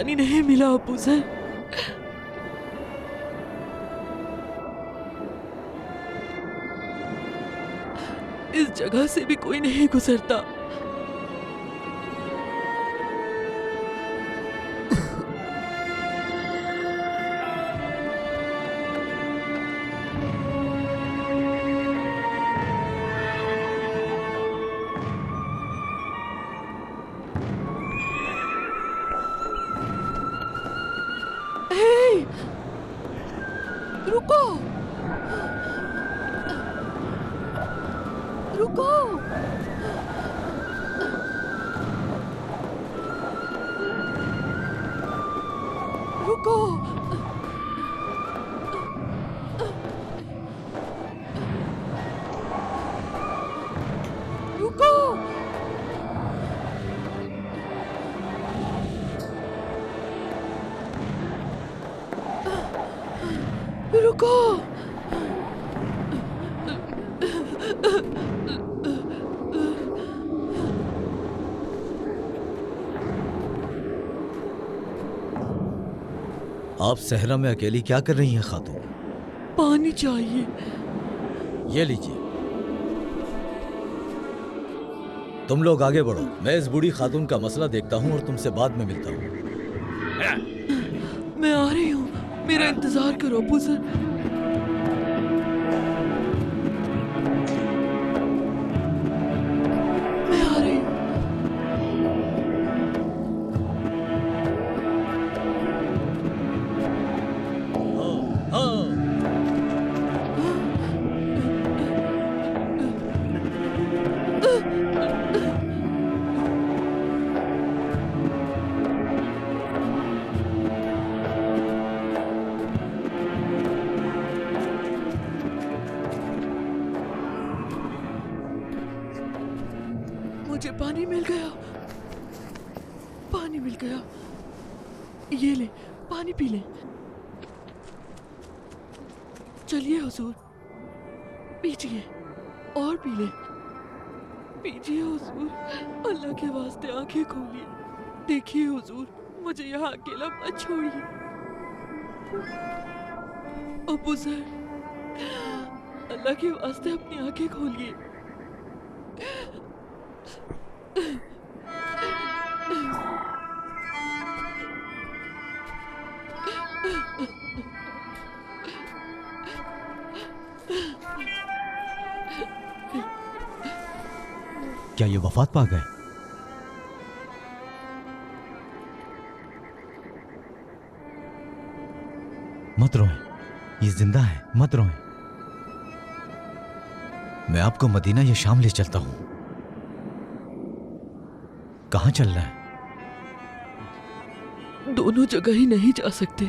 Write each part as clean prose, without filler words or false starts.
पानी नहीं मिला अबू सर। इस जगह से भी कोई नहीं गुजरता। रुको, रुको, रुको, रुको, रुको। आप सहरा में अकेली क्या कर रही हैं खातून? पानी चाहिए। ये लीजिए। तुम लोग आगे बढ़ो, मैं इस बूढ़ी खातून का मसला देखता हूँ और तुमसे बाद में मिलता हूँ। मैं आ रही हूँ, मेरा इंतजार करो अबू सर। मैं आ रही हूँ। मुझे पानी मिल गया, पानी मिल गया। ये ले, पानी पी ले। चलिए हुजूर, पीजिए और पी ले। पीजिए हुजूर, अल्लाह के वास्ते आंखें खोलिए। देखिए हुजूर, मुझे यहाँ अकेला मत छोड़िए। अबू सर, अल्लाह के वास्ते अपनी आंखें खोलिए। क्या ये वफात पा गए? मत रोएं, ये जिंदा है, मत रोएं। मैं आपको मदीना या शाम ले चलता हूं। कहां चल रहा है? दोनों जगह ही नहीं जा सकते।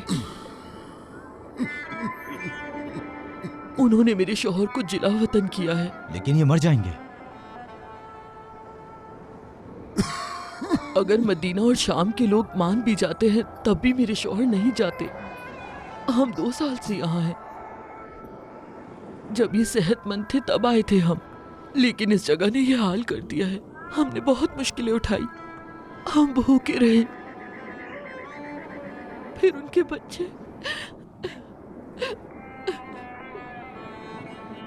उन्होंने मेरे शौहर को जिला वतन किया है। लेकिन ये मर जाएंगे। अगर मदीना और शाम के लोग मान भी जाते हैं तब भी मेरे शौहर नहीं जाते। हम 2 साल से यहाँ हैं। जब ये सेहतमंद थे तब आए थे हम, लेकिन इस जगह ने ये हाल कर दिया है। हमने बहुत मुश्किलें उठाई, हम भूखे रहे, फिर उनके बच्चे,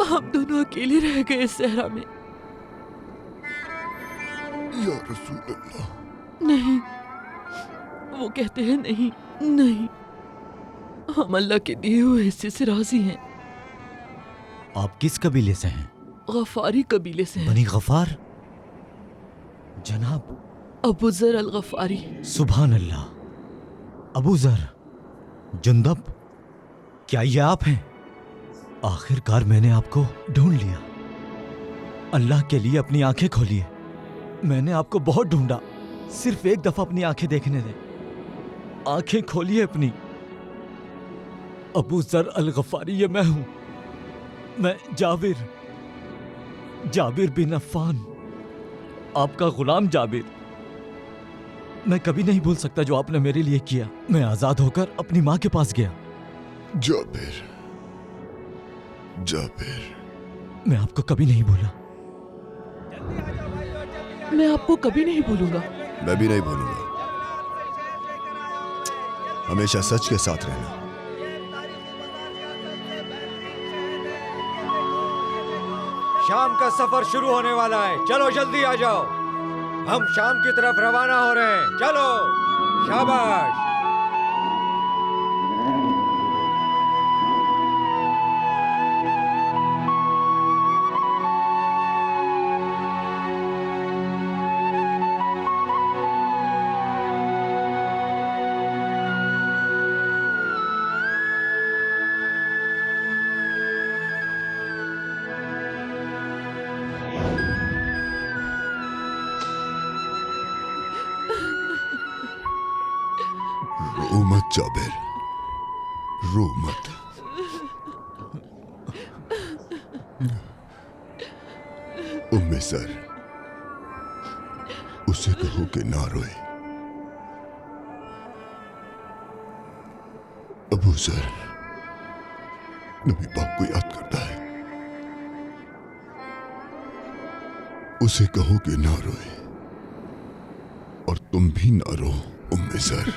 हम दोनों अकेले रह गए इस सहरा में। या रसूल अल्लाह। नहीं, वो कहते हैं नहीं, नहीं, हम अल्लाह के दिए हुए हिस्से से राजी हैं। आप किस कबीले से हैं? गफारी कबीले से हैं। बनी गफार? जनाब अबू जर अल गफारी। सुभान अल्लाह। अबू जर, जुंदब, क्या ये आप हैं? आखिरकार मैंने आपको ढूंढ लिया। अल्लाह के लिए अपनी आंखें खोलिए। मैंने आपको बहुत ढूंढा। सिर्फ एक दफा अपनी आंखें देखने दें। आंखें खोलिए अपनी। अबू जर अल गफारी, ये मैं हूं। मैं जाबिर बिन अफ़्फ़ान, आपका गुलाम जाबिर। मैं कभी नहीं भूल सकता जो आपने मेरे लिए किया। मैं आजाद होकर अपनी माँ के पास गया। जाबिर, जाबिर, मैं आपको कभी नहीं भूला। मैं आपको कभी नहीं भूलूंगा। मैं भी नहीं भूलूंगा। हमेशा सच के साथ रहना। शाम का सफर शुरू होने वाला है, चलो जल्दी आ जाओ। हम शाम की तरफ रवाना हो रहे हैं, चलो। शाबाश। रो मत जाबिर, रो मत। उम्मे सर, उसे कहो कि ना रोए। अबू सर नबी पाक को याद करता है, उसे कहो कि ना रोए। और तुम भी ना रो उम्मे सर।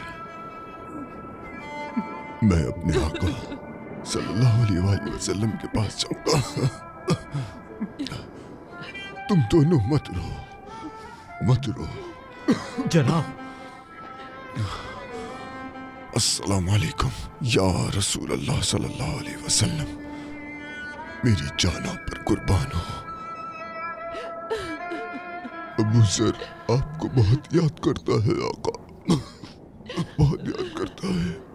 मैं अपने आका सल्लल्लाहु अलैहि वसल्लम के पास जाऊंगा। तुम दोनों मत रो, मत रो। जनाब, अस्सलाम वालेकुम या रसूल अल्लाह सल्लल्लाहु अलैहि वसल्लम। मेरी जान आप पर कुर्बान हो। अबू सर आपको बहुत याद करता है आका, बहुत याद करता है।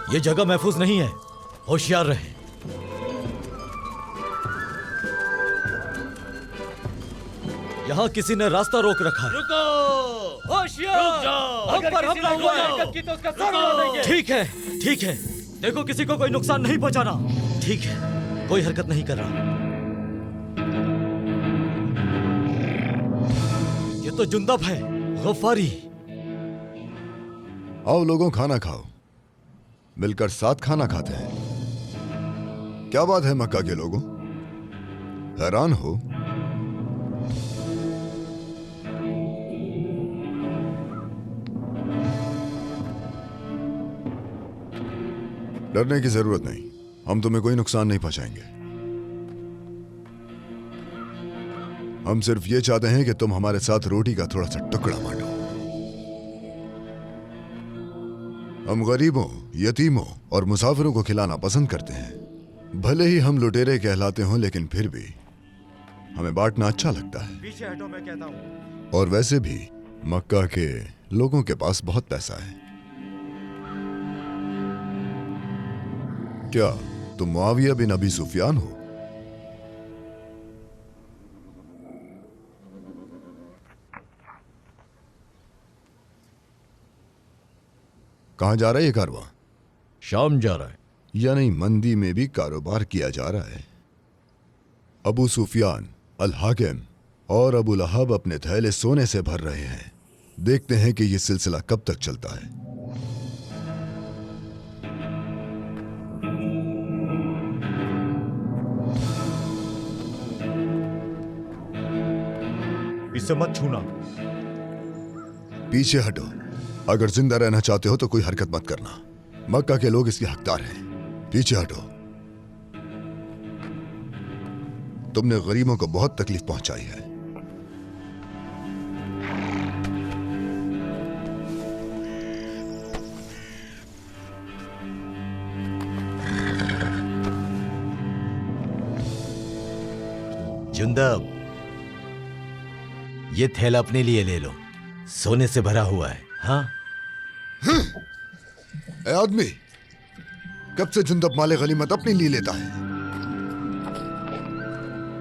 ये जगह महफूज नहीं है, होशियार रहें। यहाँ किसी ने रास्ता रोक रखा है। रुको, होशियार, रुक जाओ। हम पर हमला हुआ है, तो उसका सर उड़ा देंगे। ठीक है, ठीक है। देखो किसी को कोई नुकसान नहीं पहुंचाना। ठीक है, कोई हरकत नहीं कर रहा। ये तो जुंदब है, गफ्फारी। आओ लोगों, खाना खाओ। मिलकर साथ खाना खाते हैं। क्या बात है मक्का के लोगों, हैरान हो? डरने की जरूरत नहीं, हम तुम्हें कोई नुकसान नहीं पहुंचाएंगे। हम सिर्फ ये चाहते हैं कि तुम हमारे साथ रोटी का थोड़ा सा टुकड़ा बांटो। हम गरीबों, यतीमों और मुसाफिरों को खिलाना पसंद करते हैं। भले ही हम लुटेरे कहलाते हों, लेकिन फिर भी हमें बांटना अच्छा लगता है। पीछे हटो, मैं कहता हूँ। और वैसे भी मक्का के लोगों के पास बहुत पैसा है। क्या तुम मुआविया बिन अबी सुफियान हो? कहां जा रहा है ये कारवां? शाम जा रहा है। यानी मंदी में भी कारोबार किया जा रहा है। अबू सुफियान, अल हाकिम और अबू लहब अपने थैले सोने से भर रहे हैं। देखते हैं कि यह सिलसिला कब तक चलता है। इसे मत छूना। पीछे हटो। अगर जिंदा रहना चाहते हो तो कोई हरकत मत करना। मक्का के लोग इसके हकदार हैं। पीछे हटो। तुमने गरीबों को बहुत तकलीफ पहुंचाई है। जुंदब, ये थैला अपने लिए ले लो, सोने से भरा हुआ है। हाँ, ए आदमी, कब से जुंदब माले गनीमत अपने लिए लेता है?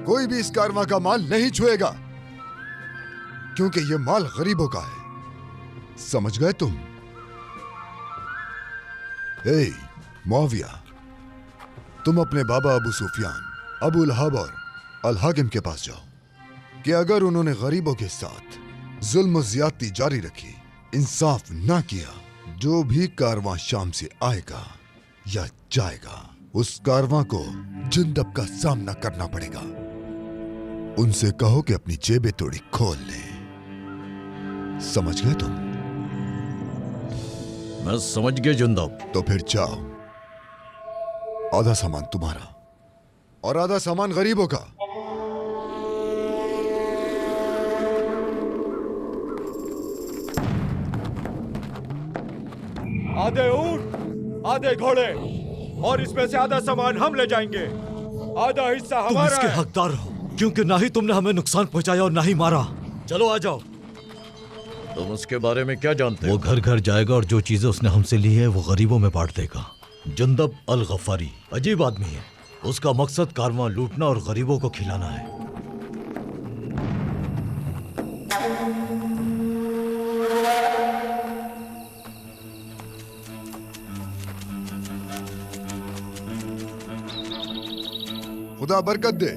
कोई भी इस कारवां का माल नहीं छुएगा, क्योंकि यह माल गरीबों का है। समझ गए तुम? ए मुआविया, तुम अपने बाबा अबू सुफियान, अबू लहब और अल हाकिम के पास जाओ कि अगर उन्होंने गरीबों के साथ जुल्म ज्यादती जारी रखी, इंसाफ ना किया, जो भी कारवां शाम से आएगा या जाएगा उस कारवां को जुंदब का सामना करना पड़ेगा। उनसे कहो कि अपनी जेबें थोड़ी खोल ले। समझ गए तुम? मैं समझ गया जुंदब। तो फिर जाओ, आधा सामान तुम्हारा और आधा सामान गरीबों का। आधे ऊंट, आधे घोड़े और इसमें से आधा सामान हम ले जाएंगे। आधा हिस्सा तुम हमारा इसके है। हकदार हो, क्योंकि ना ही तुमने हमें नुकसान पहुंचाया और ना ही मारा। चलो आ जाओ। तुम उसके बारे में क्या जानते वो हो? घर घर जाएगा और जो चीजें उसने हमसे ली है वो गरीबों में बांट देगा। जुंदब अल गफारी अजीब आदमी है। उसका मकसद कारवां लूटना और गरीबों को खिलाना है। खुदा बरकत दे।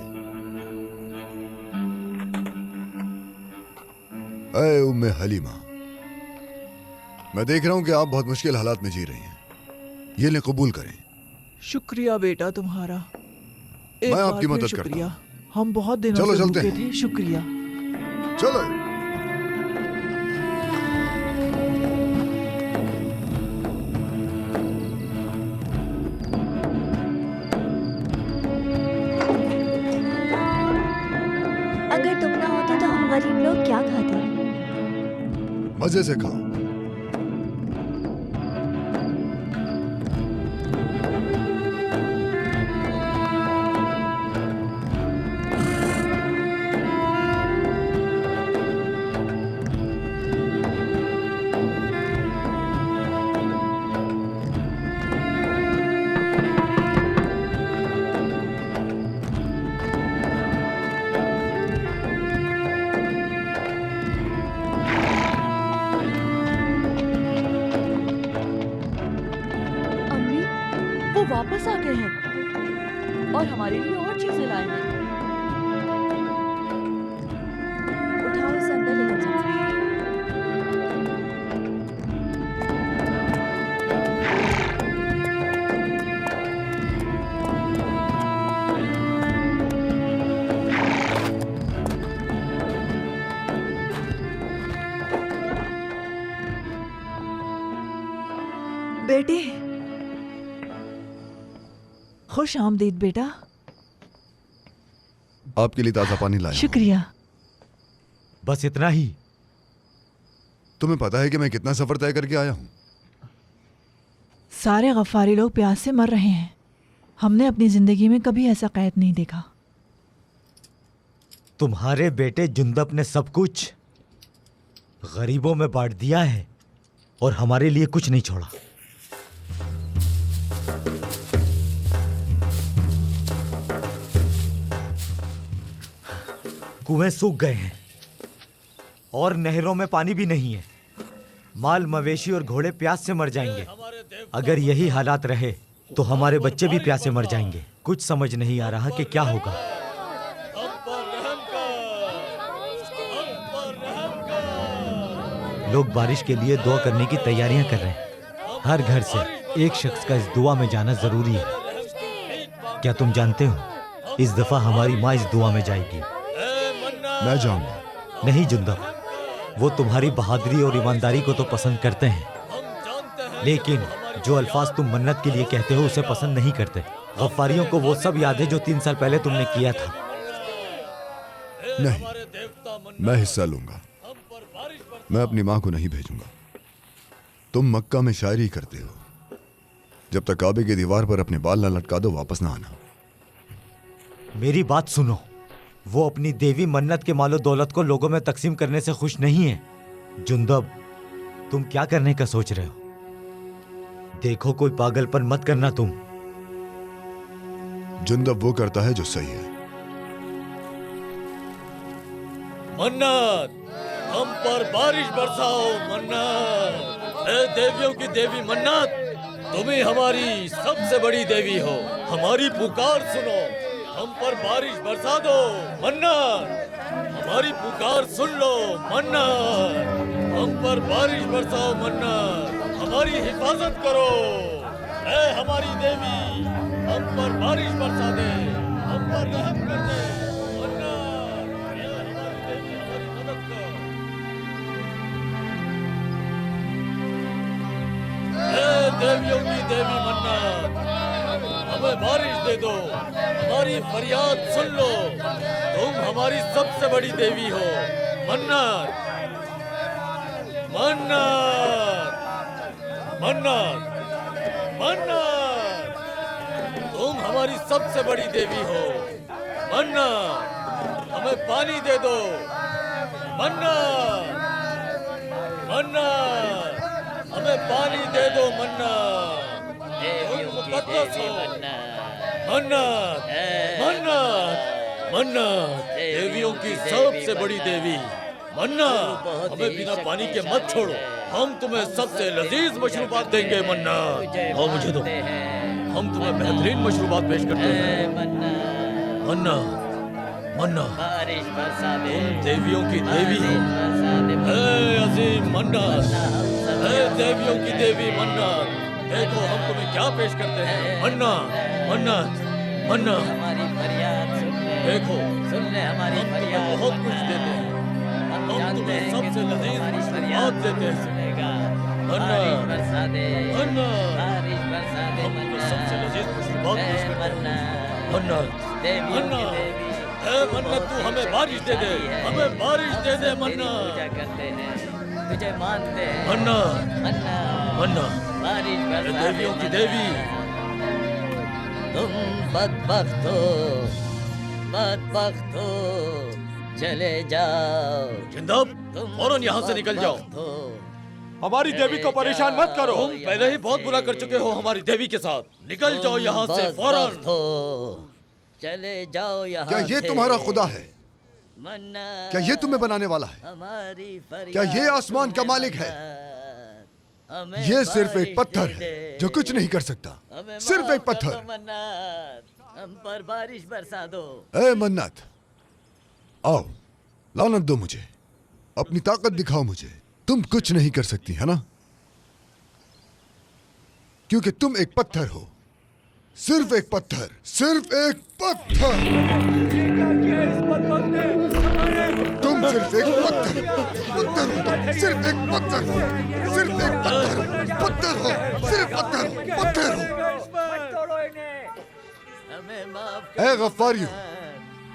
ऐ उम्मे हलीमा, मैं देख रहा हूं कि आप बहुत मुश्किल हालात में जी रही हैं। ये ले, कबूल करें। शुक्रिया बेटा तुम्हारा। एक मैं बार आपकी फिर मदद करता शुक्रिया। हम बहुत दिनों चलो से चलते भूखे हैं। थे। शुक्रिया। चलो। अगर तुम ना होते तो हम गरीब लोग क्या खाते? मजे से खाओ। अम्मी, वो वापस आ गए हैं और हमारे लिए और चीजें लाए हैं। उठाओ, इसे अंदर लेकर जाओ। बेटे, खुश आमदीद बेटा। आपके लिए ताजा पानी लाया हूं। शुक्रिया। बस इतना ही? तुम्हें पता है कि मैं कितना सफर तय करके आया हूं? सारे गफ्फारी लोग प्यास से मर रहे हैं। हमने अपनी जिंदगी में कभी ऐसा कैद नहीं देखा। तुम्हारे बेटे जुंदब ने सब कुछ गरीबों में बांट दिया है और हमारे लिए कुछ नहीं छोड़ा। कुएं सूख गए हैं और नहरों में पानी भी नहीं है। माल मवेशी और घोड़े प्यास से मर जाएंगे। अगर यही हालात रहे तो हमारे बच्चे भी प्यासे मर जाएंगे। कुछ समझ नहीं आ रहा कि क्या होगा। लोग बारिश के लिए दुआ करने की तैयारियां कर रहे हैं। हर घर से एक शख्स का इस दुआ में जाना जरूरी है। क्या तुम जानते हो, इस दफा हमारी माँ इस दुआ में जाएगी। मैं जाऊंगा। नहीं जुंदब, वो तुम्हारी बहादुरी और ईमानदारी को तो पसंद करते हैं, लेकिन जो अल्फाज तुम मन्नत के लिए कहते हो उसे पसंद नहीं करते। गफ्फारियों को वो सब याद है जो 3 साल पहले तुमने किया था। नहीं, मैं हिस्सा लूंगा। मैं अपनी मां को नहीं भेजूंगा। तुम मक्का में शायरी करते हो। जब तक काबे की दीवार पर अपने बाल ना लटका दो, वापस ना आना। मेरी बात सुनो। वो अपनी देवी मन्नत के मालो दौलत को लोगों में तकसीम करने से खुश नहीं है। जुंदब, तुम क्या करने का सोच रहे हो? देखो, कोई पागलपन मत करना तुम। जुंदब वो करता है जो सही है। मन्नत, हम पर बारिश बरसाओ। मन्नत, ए देवियों की देवी मन्नत, तुम ही हमारी सबसे बड़ी देवी हो। हमारी पुकार सुनो। हम पर बारिश बरसा दो मन्नार, हमारी पुकार सुन लो मन्नार, हम पर बारिश बरसाओ मन्नार, हमारी हिफाजत करो। ऐ हमारी देवी, हम पर बारिश बरसा दे, हम पर रहम कर दे मन्नार। ऐ हमारी देवी, हमारी मदद कर। ऐ देवियों की देवी मन्नार, हमें बारिश दे दो, हमारी फरियाद सुन लो। तुम हमारी सबसे बड़ी देवी हो मन्नार, मन्नार, मन्नार, मन्नार। तुम हमारी सबसे बड़ी देवी हो मन्नार, हमें पानी दे दो मन्नार, मन्नार, हमें पानी दे दो मन्नार। तुम मुकद्दस हो मन्नार, मन्नार, मन्नार, देवियों की सबसे बड़ी देवी मन्नार, हमें बिना पानी के मत छोड़ो। हम तुम्हें सबसे लजीज मशरूबात देंगे मन्नार। आओ मुझे दो, हम तुम्हें बेहतरीन मशरूबात पेश करते हैं मन्नार, मन्नार। तुम देवियों की देवी हो, ऐ अजीम मन्नार, ऐ देवियों की देवी मन्नार। देखो हम तुम्हें क्या पेश करते हैं मन्नार, मन्नार, मन्नार। हमारी फरियाद सुन ले, देखो सुन ले हमारी हम फरियाद। तुम्हें बहुत कुछ देते हैं, हम तुम्हें सबसे लजीज मशरूबात देते हैं बारिश बरसा दे, मन्नार, बारिश बरसा दे हम तुम्हें सबसे लजीज मशरूबात पेश करते हैं मन्नार, मन्नार, देवियों की मन्नार। देवी। ऐ मन्नत तू हमें बारिश दे दे, हमें बारिश दे दे तेरी मन्नार, पूजा करते हैं, तुझे मानते हैं मन्नार, मन्नार, मन्नार। बारिश ऐ बरसा दे देवियों की मन्नार। देवी, तुम बदबख्त हो, बदबख्त हो, चले जाओ। जिंदब फौरन यहाँ से निकल जाओ। बदबख्त हो, हमारी देवी को परेशान मत करो। तुम पहले ही बहुत बुरा कर चुके हो हमारी देवी के साथ। निकल जाओ यहाँ से फौरन। बदबख्त हो, चले जाओ यहाँ क्या ये से। तुम्हारा खुदा है? मन्नार, क्या ये तुम्हें बनाने वाला है? हमारी फरियाद क्या ये आसमान का मालिक है? हमें ये सिर्फ एक बारिश पत्थर दे है दे। जो कुछ नहीं कर सकता, हमें सिर्फ माफ एक कर पत्थर। दो मन्नार, हम पर बारिश बरसा दो। ए मन्नत, आओ, लानत दो मुझे, अपनी ताकत दिखाओ मुझे। तुम कुछ नहीं कर सकती है ना, क्योंकि तुम एक पत्थर हो, सिर्फ एक पत्थर, सिर्फ एक पत्थर। तुम सिर्फ एक पत्थर, पत्थर हो तुम, सिर्फ एक पत्थर हो, सिर्फ एक पत्थर, पत्थर हो, सिर्फ पत्थर, पत्थर हो। हमें माफ ए गफ्फारियों,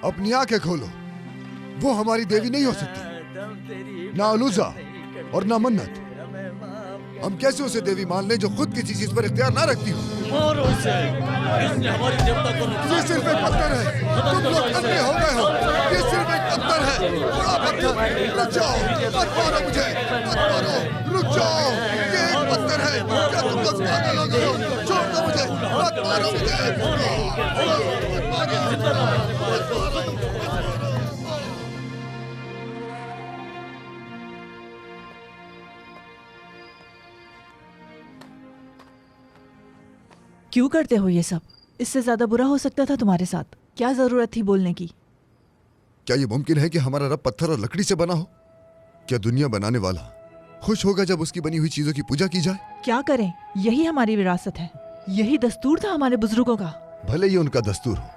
अपनी आंखें खोलो, वो हमारी देवी नहीं हो सकती, ना अलूजा और ना मन्नत। हम कैसे उसे देवी मान लें जो खुद किसी चीज पर इख्तियार ना रखती हो? मारो इसे, इसने हमारी देवता को ये सिर्फ एक पत्थर है, तुम लोग अंधे हो गए हो। ये सिर्फ एक पत्थर है, बड़ा पत्थर। रुक जाओ, मत मारो मुझे, मत मारो, रुक जाओ। ये एक पत्थर है, क्या तुम लोग पागल हो गए हो? छोड़ दो मुझे, मत मारो मुझे, मत मारो। क्यों करते हो ये सब? इससे ज्यादा बुरा हो सकता था तुम्हारे साथ। क्या जरूरत थी बोलने की? क्या ये मुमकिन है कि हमारा रब पत्थर और लकड़ी से बना हो? क्या दुनिया बनाने वाला खुश होगा जब उसकी बनी हुई चीजों की पूजा की जाए? क्या करें, यही हमारी विरासत है, यही दस्तूर था हमारे बुजुर्गों का। भले ही उनका दस्तूर हो,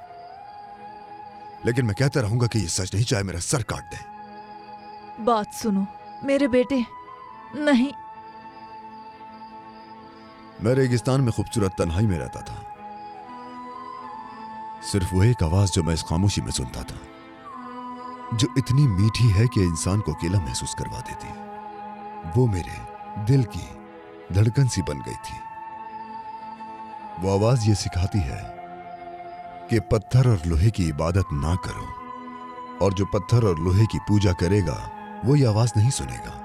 लेकिन मैं कहता रहूंगा कि ये सच नहीं, चाहे मेरा सर काट दे। बात सुनो मेरे बेटे। नहीं, मैं रेगिस्तान में खूबसूरत तन्हाई में रहता था। सिर्फ वो एक आवाज जो मैं इस खामोशी में सुनता था, जो इतनी मीठी है कि इंसान को अकेला महसूस करवा देती है। वो मेरे दिल की धड़कन सी बन गई थी। वो आवाज ये सिखाती है कि पत्थर और लोहे की इबादत ना करो, और जो पत्थर और लोहे की पूजा करेगा वो ये आवाज नहीं सुनेगा।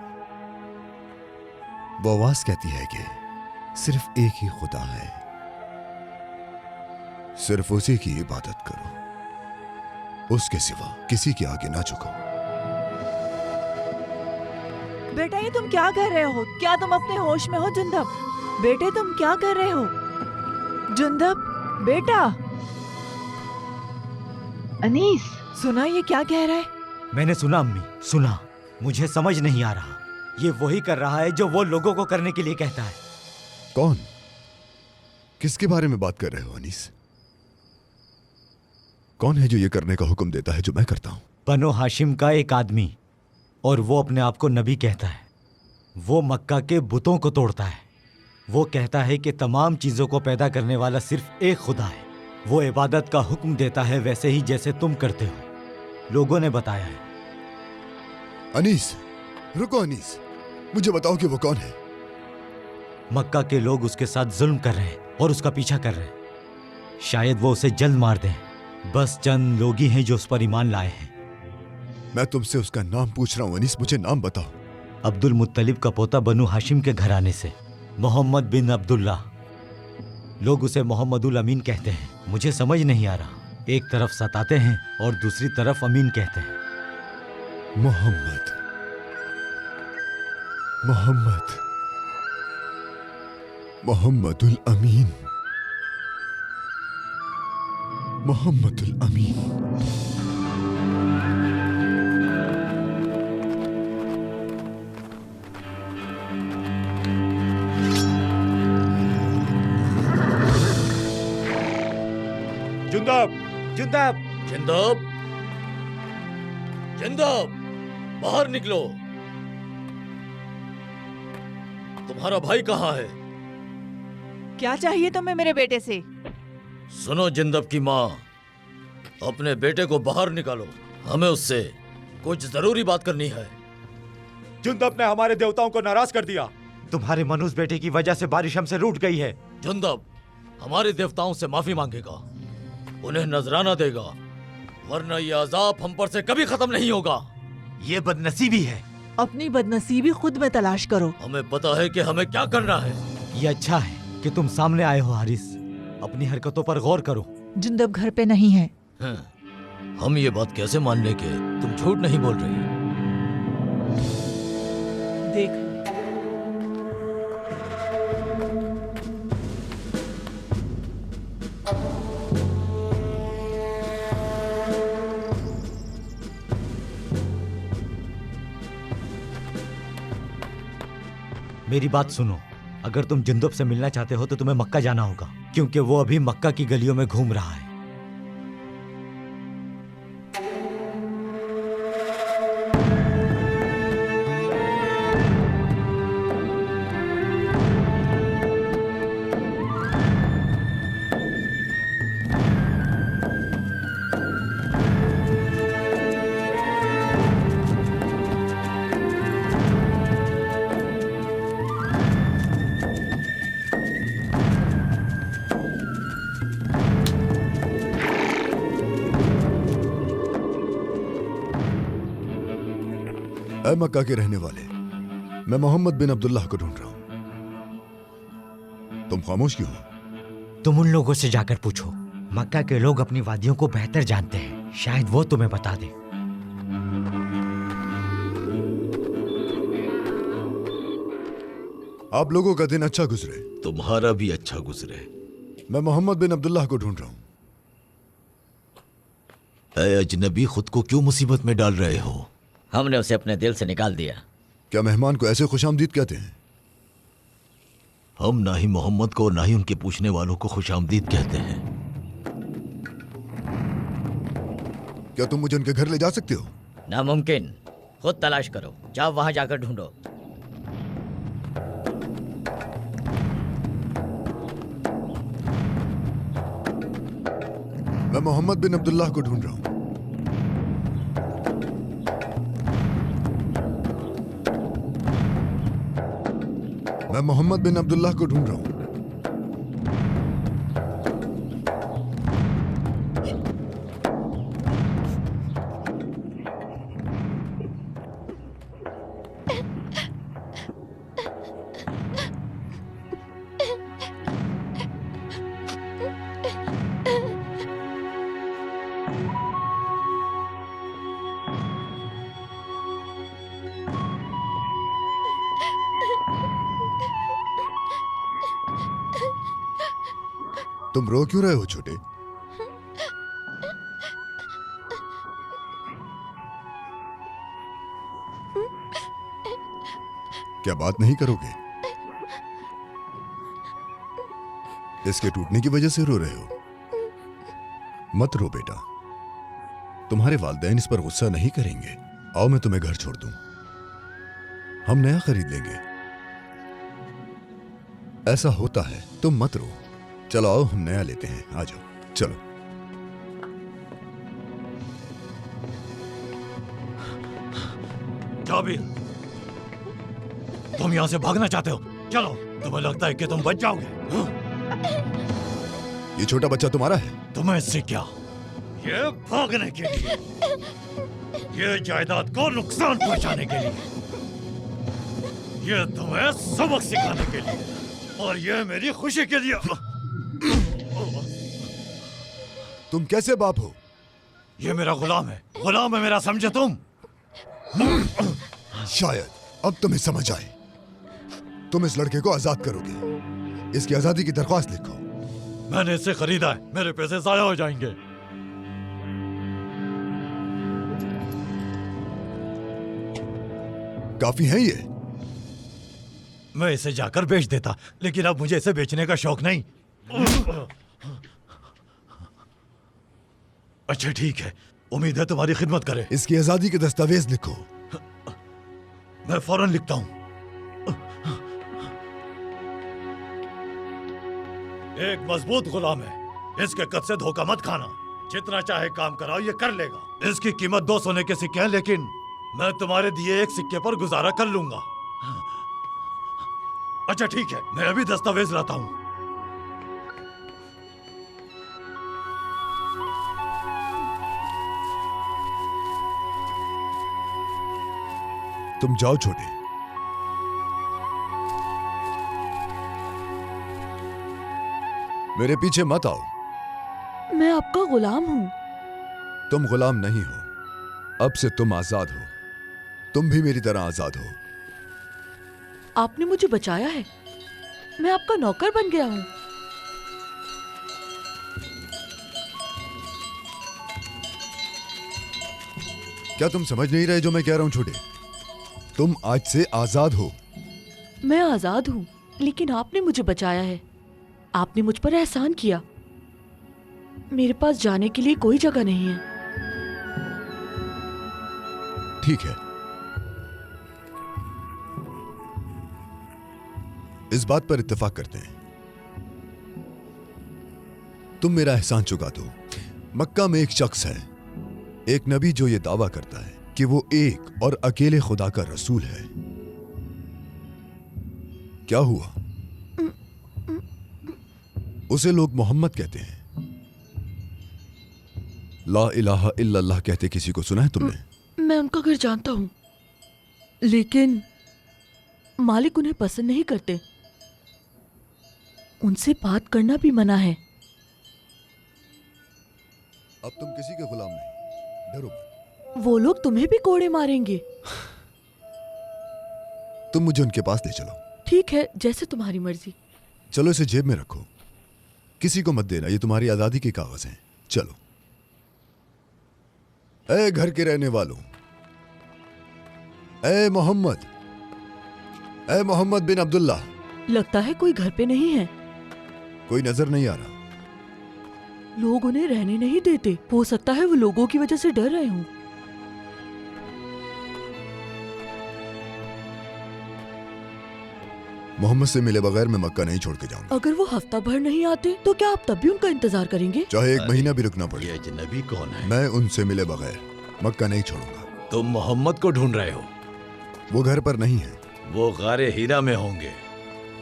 वो आवाज कहती है कि सिर्फ एक ही खुदा है, सिर्फ उसी की इबादत करो, उसके सिवा किसी के आगे ना झुको। बेटा ये तुम क्या कर रहे हो? क्या तुम अपने होश में हो जुंदब? बेटे तुम क्या कर रहे हो? जुंदब बेटा, अनीस, सुना ये क्या कह रहा है? मैंने सुना अम्मी, सुना। मुझे समझ नहीं आ रहा। ये वही कर रहा है जो वो लोगों को करने के लिए कहता है। कौन? किसके बारे में बात कर रहे हो अनीस? कौन है जो ये करने का हुक्म देता है जो मैं करता हूं? बनो हाशिम का एक आदमी, और वो अपने आप को नबी कहता है। वो मक्का के बुतों को तोड़ता है। वो कहता है कि तमाम चीजों को पैदा करने वाला सिर्फ एक खुदा है। वो इबादत का हुक्म देता है वैसे ही जैसे तुम करते हो। लोगों ने बताया है। अनीस, रुको अनीस, मुझे बताओ कि वो कौन है? मक्का के लोग उसके साथ जुल्म कर रहे हैं और उसका पीछा कर रहे हैं। शायद वो उसे जल्द मार दें। बस चंद लोग ही हैं जो उस पर ईमान लाए हैं। मैं तुमसे उसका नाम पूछ रहा हूं अनीस, मुझे नाम बताओ। अब्दुल मुत्तलिब का पोता बनु हाशिम के घराने से, मोहम्मद बिन अब्दुल्ला। लोग उसे मोहम्मदुल अमीन कहते हैं। मुझे समझ नहीं आ रहा। एक तरफ सताते हैं और दूसरी तरफ अमीन कहते हैं। मोहम्मद, मोहम्मद, मोहम्मदुल अमीन, मोहम्मदुल अमीन। जुंदब, जुंदब, जिंदब, जिंदब, बाहर निकलो। तुम्हारा भाई कहाँ है? क्या चाहिए तुम्हें मेरे बेटे से? सुनो जिंदब की माँ, अपने बेटे को बाहर निकालो। हमें उससे कुछ जरूरी बात करनी है। जुंदब ने हमारे देवताओं को नाराज कर दिया। तुम्हारे मनुष्य बेटे की वजह से बारिश हमसे रूठ गई है। जुंदब हमारे देवताओं से माफी मांगेगा, उन्हें नजराना देगा, वरना ये अजाब हम पर से कभी खत्म नहीं होगा। ये बदनसीबी है। अपनी बदनसीबी खुद में तलाश करो। हमें पता है कि हमें क्या करना है। ये अच्छा है कि तुम सामने आए हो हारिस। अपनी हरकतों पर गौर करो। जिंदब घर पे नहीं है। हम ये बात कैसे मान लें कि तुम झूठ नहीं बोल रही? देख, मेरी बात सुनो। अगर तुम जुंदब से मिलना चाहते हो तो तुम्हें मक्का जाना होगा, क्योंकि वो अभी मक्का की गलियों में घूम रहा है। ऐ मक्का के रहने वाले, मैं मोहम्मद बिन अब्दुल्लाह को ढूंढ रहा हूं। तुम खामोश क्यों हो? तुम उन लोगों से जाकर पूछो। मक्का के लोग अपनी वादियों को बेहतर जानते हैं। शायद वो तुम्हें बता दे। आप लोगों का दिन अच्छा गुजरे। तुम्हारा भी अच्छा गुजरे। मैं मोहम्मद बिन अब्दुल्लाह को ढूंढ रहा हूं। ऐ अजनबी, खुद को क्यों मुसीबत में डाल रहे हो? हमने उसे अपने दिल से निकाल दिया। क्या मेहमान को ऐसे खुशामदीद कहते हैं? हम ना ही मोहम्मद को ना ही उनके पूछने वालों को खुशामदीद कहते हैं। क्या तुम मुझे उनके घर ले जा सकते हो? नामुमकिन। खुद तलाश करो, जाओ वहां जाकर ढूंढो। मैं मोहम्मद बिन अब्दुल्लाह को ढूंढ रहा हूं। मैं मोहम्मद बिन अब्दुल्लाह को ढूंढ रहा हूं। तुम रो क्यों रहे हो छोटे? क्या बात नहीं करोगे? इसके टूटने की वजह से रो रहे हो? मत रो बेटा, तुम्हारे वालिदैन इस पर गुस्सा नहीं करेंगे। आओ मैं तुम्हें घर छोड़ दूं, हम नया खरीद लेंगे। ऐसा होता है, तुम मत रो। चलो आओ हम नया लेते हैं, आ जाओ चलो। जाबिर, तुम यहां से भागना चाहते हो? चलो, तुम्हें लगता है कि तुम बच जाओगे? ये छोटा बच्चा तुम्हारा है? तुम्हें इससे क्या? ये भागने के लिए, ये जायदाद को नुकसान पहुंचाने के लिए, ये तुम्हें सबक सिखाने के लिए, और ये मेरी खुशी के लिए। तुम कैसे बाप हो? ये मेरा गुलाम है मेरा, समझे तुम? शायद अब तुम्हें समझ आए। तुम इस लड़के को आजाद करोगे, इसकी आजादी की दरख्वास्त लिखो। मैंने इसे खरीदा है, मेरे पैसे जाया हो जाएंगे। काफी है ये? मैं इसे जाकर बेच देता, लेकिन अब मुझे इसे बेचने का शौक नहीं। अच्छा ठीक है, उम्मीद है तुम्हारी खिदमत करे। इसकी आजादी के दस्तावेज लिखो। मैं फौरन लिखता हूं। एक मजबूत गुलाम है, इसके कद से धोखा मत खाना। जितना चाहे काम कराओ, ये कर लेगा। इसकी कीमत 2 सोने के सिक्के हैं, लेकिन मैं तुम्हारे दिए एक सिक्के पर गुजारा कर लूंगा। अच्छा ठीक है, मैं अभी दस्तावेज लाता हूं। तुम जाओ छोटे। मेरे पीछे मत आओ। मैं आपका गुलाम हूँ। तुम गुलाम नहीं हो, अब से तुम आजाद हो। तुम भी मेरी तरह आजाद हो। आपने मुझे बचाया है, मैं आपका नौकर बन गया हूँ। क्या तुम समझ नहीं रहे जो मैं कह रहा हूं छोटे? तुम आज से आजाद हो। मैं आजाद हूँ, लेकिन आपने मुझे बचाया है। आपने मुझ पर एहसान किया। मेरे पास जाने के लिए कोई जगह नहीं है। ठीक है, इस बात पर इत्तेफाक करते हैं। तुम मेरा एहसान चुका दो। मक्का में एक शख्स है, एक नबी, जो ये दावा करता है कि वो एक और अकेले खुदा का रसूल है। क्या हुआ? उसे लोग मोहम्मद कहते हैं। ला इलाहा इल्लल्लाह कहते किसी को सुना है तुमने? मैं उनका घर जानता हूँ, लेकिन मालिक उन्हें पसंद नहीं करते। उनसे बात करना भी मना है। अब तुम किसी के गुलाम नहीं, डरो मत। वो लोग तुम्हें भी कोड़े मारेंगे। तुम मुझे उनके पास ले चलो। ठीक है, जैसे तुम्हारी मर्जी। चलो इसे जेब में रखो, किसी को मत देना, ये तुम्हारी आजादी के कागज हैं। चलो। ए घर के रहने वालों, ए मोहम्मद बिन अब्दुल्ला। लगता है कोई घर पे नहीं है। कोई नजर नहीं आ रहा। लोग उन्हें रहने नहीं देते। हो सकता है वो लोगों की वजह से डर रहे हों। मोहम्मद से मिले बगैर मैं मक्का नहीं छोड़ के जाऊंगा। अगर वो हफ्ता भर नहीं आते तो क्या आप तब भी उनका इंतजार करेंगे? चाहे 1 महीना भी रुकना पड़े, ये अजनबी कौन है? मैं उनसे मिले बगैर मक्का नहीं छोड़ूंगा। तुम मोहम्मद को ढूंढ रहे हो? वो घर पर नहीं है। वो गारे हीरा में होंगे।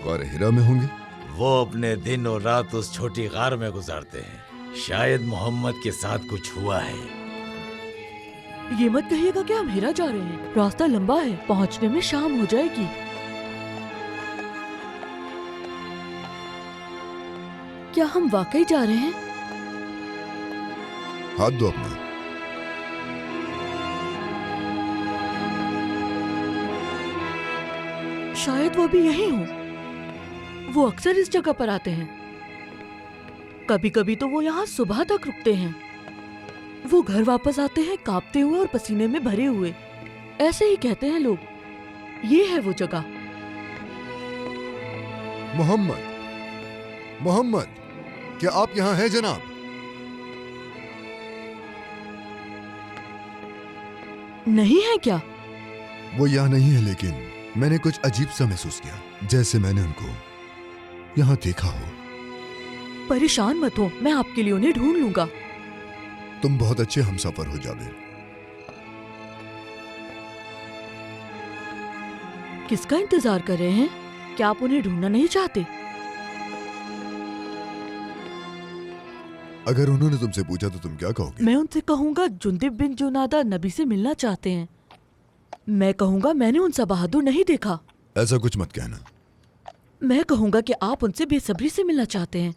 गारे हिरा में होंगे? वो अपने दिन और रात उस छोटी गार में गुजारते हैं। शायद मोहम्मद के साथ कुछ हुआ है। ये मत कहिएगा कि हम हिरा जा रहे हैं। रास्ता लंबा है, पहुंचने में शाम हो जाएगी। क्या हम वाकई जा रहे हैं? हाथ दो अपना। शायद वो भी यही हो। वो अक्सर इस जगह पर आते हैं। कभी कभी तो वो यहाँ सुबह तक रुकते हैं। वो घर वापस आते हैं कांपते हुए और पसीने में भरे हुए। ऐसे ही कहते हैं लोग। ये है वो जगह। मोहम्मद, मोहम्मद, क्या आप यहाँ हैं जनाब? नहीं है क्या? वो यहाँ नहीं है, लेकिन मैंने कुछ अजीब सा महसूस किया, जैसे मैंने उनको यहाँ देखा हो। परेशान मत हो, मैं आपके लिए उन्हें ढूंढ लूंगा। तुम बहुत अच्छे हमसफर हो जाबिर। किसका इंतजार कर रहे हैं? क्या आप उन्हें ढूंढना नहीं चाहते? अगर उन्होंने तुमसे पूछा तो तुम क्या कहोगे? मैं उनसे कहूंगा जुंदिब बिन जुनादा नबी से मिलना चाहते हैं। मैं कहूंगा मैंने उनसा बहादुर नहीं देखा। ऐसा कुछ मत कहना। मैं कहूंगा कि आप उनसे बेसब्री से मिलना चाहते हैं।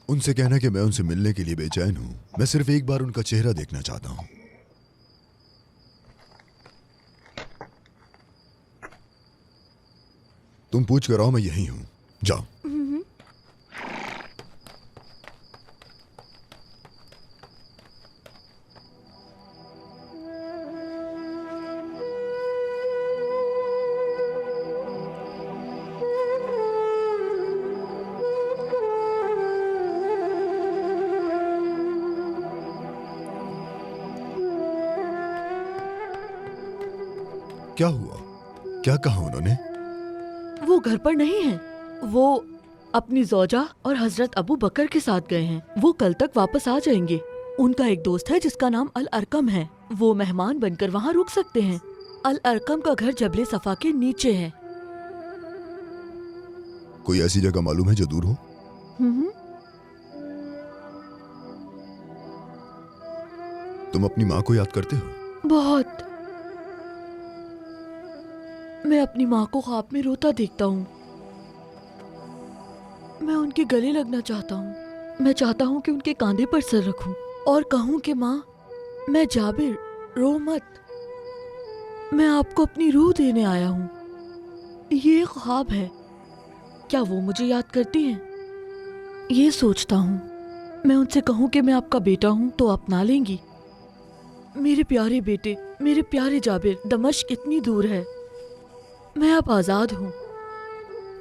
उनसे कहना कि मैं उनसे मिलने के लिए बेचैन हूं। मैं सिर्फ एक बार उनका चेहरा देखना चाहता हूं। तुम पूछ कर आओ, मैं यही हूं। जाओ। क्या हुआ? क्या कहा उन्होंने? वो घर पर नहीं है। वो अपनी जोजा और हजरत अबू बकर के साथ गए हैं। वो कल तक वापस आ जाएंगे। उनका एक दोस्त है जिसका नाम अल अरकम है। वो मेहमान बनकर वहाँ रुक सकते हैं। अल अरकम का घर जबले सफा के नीचे है। कोई ऐसी जगह मालूम है जो दूर हो? तुम अपनी माँ को याद करते हो? बहुत। मैं अपनी माँ को ख्वाब में रोता देखता हूँ। मैं उनके गले लगना चाहता हूँ। मैं चाहता हूँ कि उनके कांधे पर सर रखूं और कहूँ कि माँ, मैं जाबिर, रो मत, मैं आपको अपनी रूह देने आया हूँ। ये ख्वाब है। क्या वो मुझे याद करती हैं? ये सोचता हूँ। मैं उनसे कहूँ कि मैं आपका बेटा हूँ तो अपना लेंगी। मेरे प्यारे बेटे, मेरे प्यारे जाबिर, दमिश्क इतनी दूर है। मैं अब आजाद हूँ,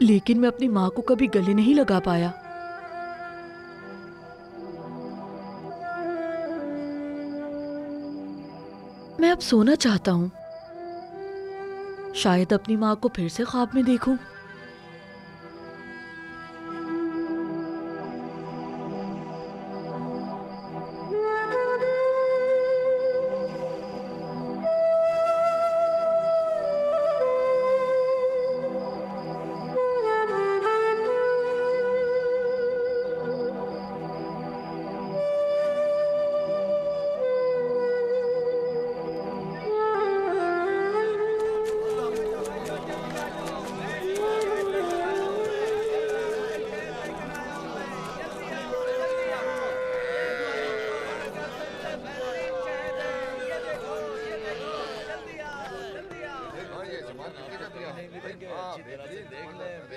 लेकिन मैं अपनी माँ को कभी गले नहीं लगा पाया। मैं अब सोना चाहता हूँ। शायद अपनी माँ को फिर से ख्वाब में देखूं।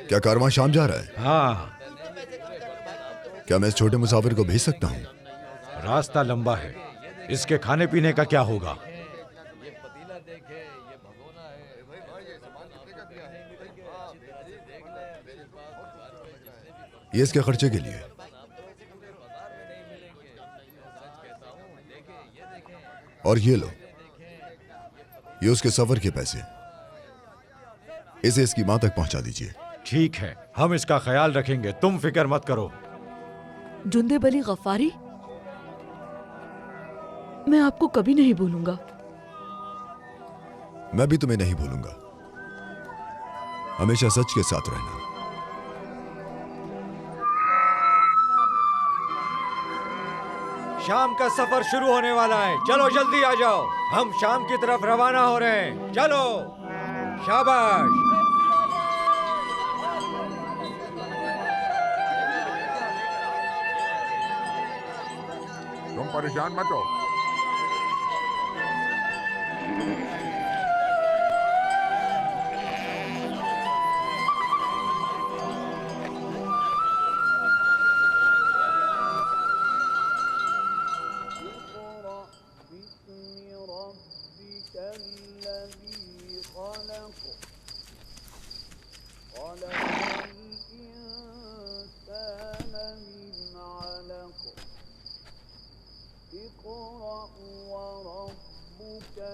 क्या कारवां शाम जा रहा है? हाँ, क्या मैं इस छोटे मुसाफिर को भेज सकता हूँ? रास्ता लंबा है। इसके खाने पीने का क्या होगा? ये इसके खर्चे के लिए। और ये लो, ये उसके सफर के पैसे। इसे इसकी मां तक पहुंचा दीजिए। ठीक है, हम इसका ख्याल रखेंगे, तुम फिक्र मत करो। जुंदिब अली गफ्फारी, मैं आपको कभी नहीं भूलूंगा। मैं भी तुम्हें नहीं भूलूंगा। हमेशा सच के साथ रहना। शाम का सफर शुरू होने वाला है, चलो जल्दी आ जाओ। हम शाम की तरफ रवाना हो रहे हैं, चलो। शाबाश। तुम परेशान मत हो। क्या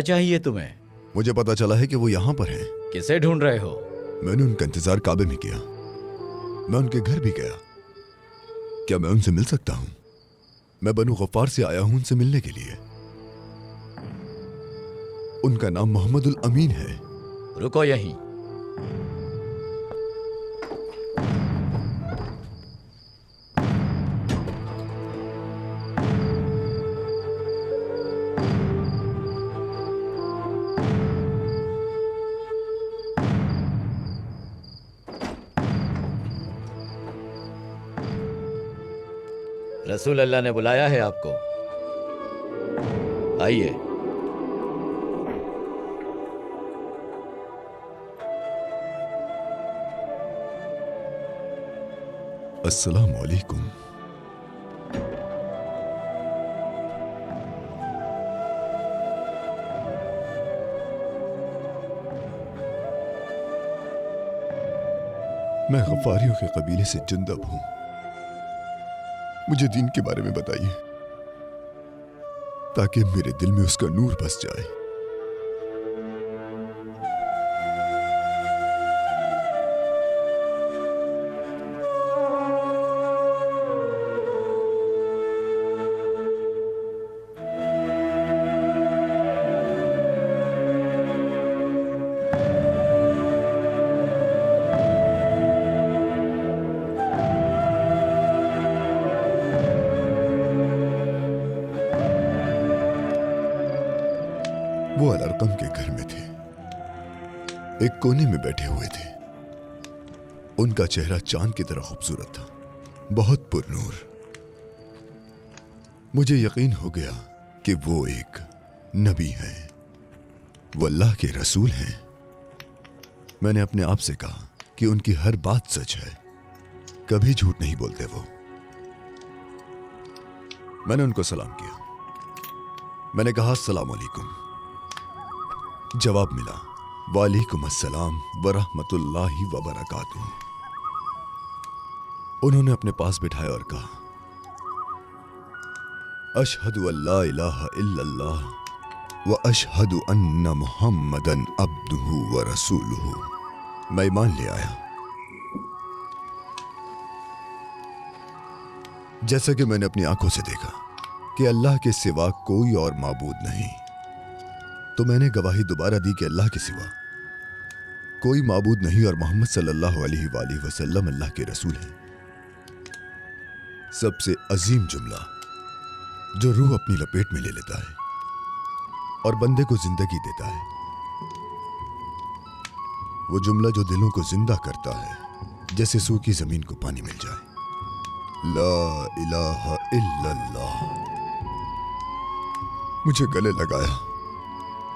चाहिए तुम्हें? मुझे पता चला है कि वो यहां पर हैं। किसे ढूंढ रहे हो? मैंने उनका इंतजार काबे में किया। मैं उनके घर भी गया। क्या मैं उनसे मिल सकता हूं? मैं बनु गफ्फार से आया हूं उनसे मिलने के लिए। उनका नाम मोहम्मदुल अमीन है। रुको यहीं। रसूल अल्लाह ने बुलाया है आपको। आइए। अस्सलाम वालेकुम। मैं गफ्फारियों के कबीले से जुंदब हूं। मुझे दीन के बारे में बताइए ताकि मेरे दिल में उसका नूर बस जाए। वो अलरकम के घर में थे। एक कोने में बैठे हुए थे। उनका चेहरा चांद की तरह खूबसूरत था, बहुत पुरनूर। मुझे यकीन हो गया कि वो एक नबी हैं, वो अल्लाह के रसूल हैं। मैंने अपने आप से कहा कि उनकी हर बात सच है, कभी झूठ नहीं बोलते वो। मैंने उनको सलाम किया। मैंने कहा अस्सलाम वालेकुम। जवाब मिला वालेकुम अस्सलाम व रहमतुल्लाहि व बरकातुहू। उन्होंने अपने पास बिठाया और कहा अशहदु अल्ला इलाहा इल्लल्लाह व अशहदु अन्ना मुहम्मदन अब्दुहु व रसूलुहु। मैं ईमान ले आया। जैसा कि मैंने अपनी आंखों से देखा कि अल्लाह के सिवा कोई और माबूद नहीं, तो मैंने गवाही दोबारा दी कि अल्लाह के सिवा कोई माबूद नहीं और मोहम्मद सल्लल्लाहु अलैहि वसल्लम अल्लाह के रसूल हैं। सबसे अजीम जुमला जो रूह अपनी लपेट में ले लेता है और बंदे को जिंदगी देता है, वो जुमला जो दिलों को जिंदा करता है जैसे सूखी जमीन को पानी मिल जाए। ला इलाहा इल्लल्लाह। मुझे गले लगाया,